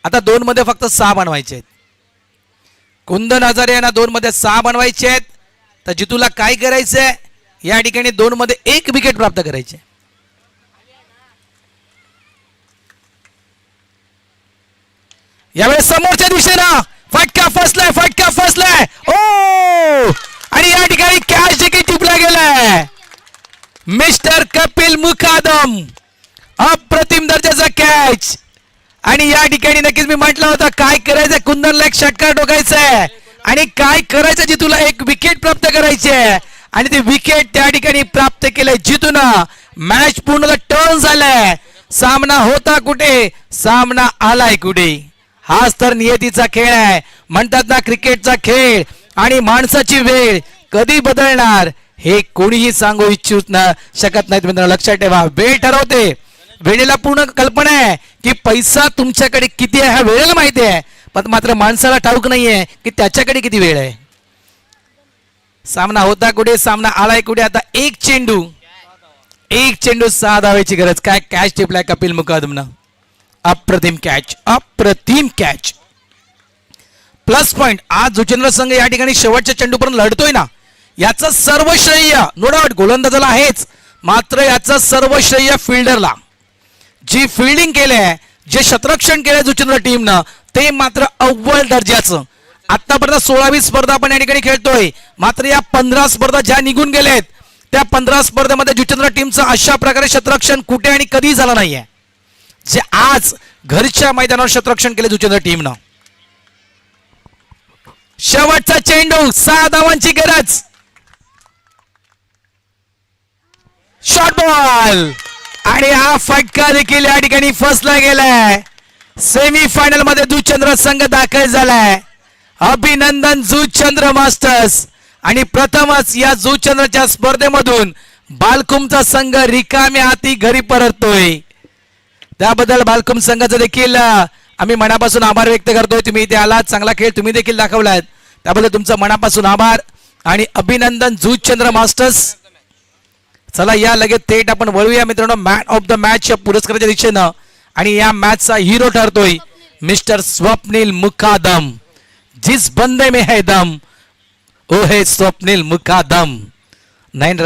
[SPEAKER 1] आता 2 मध्ये फक्त 6 बनवायचे आहेत. कुंदन हजारे यांना 2 मध्ये 6 बनवायचे आहेत. तर जितूला काय करायचंय या ठिकाणी 2 मध्ये 1 विकेट प्राप्त करायचे. यावेळेस समोरच्या दिशेनं फटका फसलाय. फटका फसलाय. ओ आणि या ठिकाणी कॅच देखील टिपला गेलाय. मिस्टर कपिल मुकादम अप्रतिम दर्जाचा कॅच. आणि या ठिकाणी नक्कीच मी म्हटलं होतं काय करायचं. कुंदनला एक षटकार ठोकायचा आहे आणि काय करायचं जितूला 1 विकेट प्राप्त करायची आहे. आणि ते विकेट त्या ठिकाणी प्राप्त केलंय जितून. मॅच पूर्ण टर्न झालाय. सामना होता कुठे, सामना आलाय कुठे. हाच तर नियतीचा खेळ आहे. म्हणतात ना क्रिकेटचा खेळ आणि माणसाची वेळ कधी बदलणार हे कोणीही सांगू इच्छित शकत नाहीत. मित्रांनो लक्षात ठेवा, वेळ ठरवते. वेळेला पूर्ण कल्पना आहे की पैसा तुमच्याकडे किती आहे हा वेळेला माहिती आहे, पण मात्र माणसाला ठाऊक नाहीये की त्याच्याकडे किती वेळ आहे. सामना होता कुठे, सामना आलाय कुठे. आता एक चेंडू 6 धावायची गरज. काय कॅच टिपलाय कपिल मुकादमनं. अप्रतिम कॅच, अप्रतिम कॅच. Plus point. आज जुचेंद्र संघ या ठिकाणी शेवटच्या चेंडूपर्यंत लढतोय ना, याचं सर्व श्रेय नो डाऊट गोलंदाजाला आहेच, मात्र याचं सर्व श्रेय फिल्डरला. जी फिल्डिंग केलंय, जे क्षेत्ररक्षण केलंय जुचेंद्र टीमनं ते मात्र अव्वल दर्जाचं. आतापर्यंत 16-20 स्पर्धा आपण या ठिकाणी खेळतोय, मात्र या 15 स्पर्धा ज्या निघून गेलेत त्या 15 स्पर्धेमध्ये जुचेंद्र टीमचं अशा प्रकारे क्षेत्ररक्षण कुठे आणि कधी झालं नाहीये जे आज घरच्या मैदानावर क्षेत्ररक्षण केले जुचेंद्र टीमनं. शेवटचा चेंडू, 6 धावांची गरज. शॉर्ट बॉल आणि हा फटका देखील या ठिकाणी फसला गेलाय. सेमी फायनल मध्ये जुचेंद्र संघ दाखल झालाय. अभिनंदन जुचेंद्र मास्टर्स. आणि प्रथमच या जुचेंद्रच्या स्पर्धेमधून बालकुमचा संघ रिकाम्या हाती घरी परततोय. त्याबद्दल बालकुम संघाचा देखील आम्ही मनापासून आभार व्यक्त करतोय. तुम्ही इथे आलात, चांगला खेळ तुम्ही देखील दाखवलात, त्याबद्दल तुमचं मनापासून आभार आणि अभिनंदन जुचेंद्र मास्टर्स. चला या लगेच थेट आपण वळूया मित्रांनो मॅन ऑफ द मॅच या पुरस्काराच्या दिशेनं. आणि या मॅचचा हिरो ठरतोय मिस्टर स्वप्नील मुकादम. जिस बंदे में है दम ओ है स्वप्नील मुकादम. 9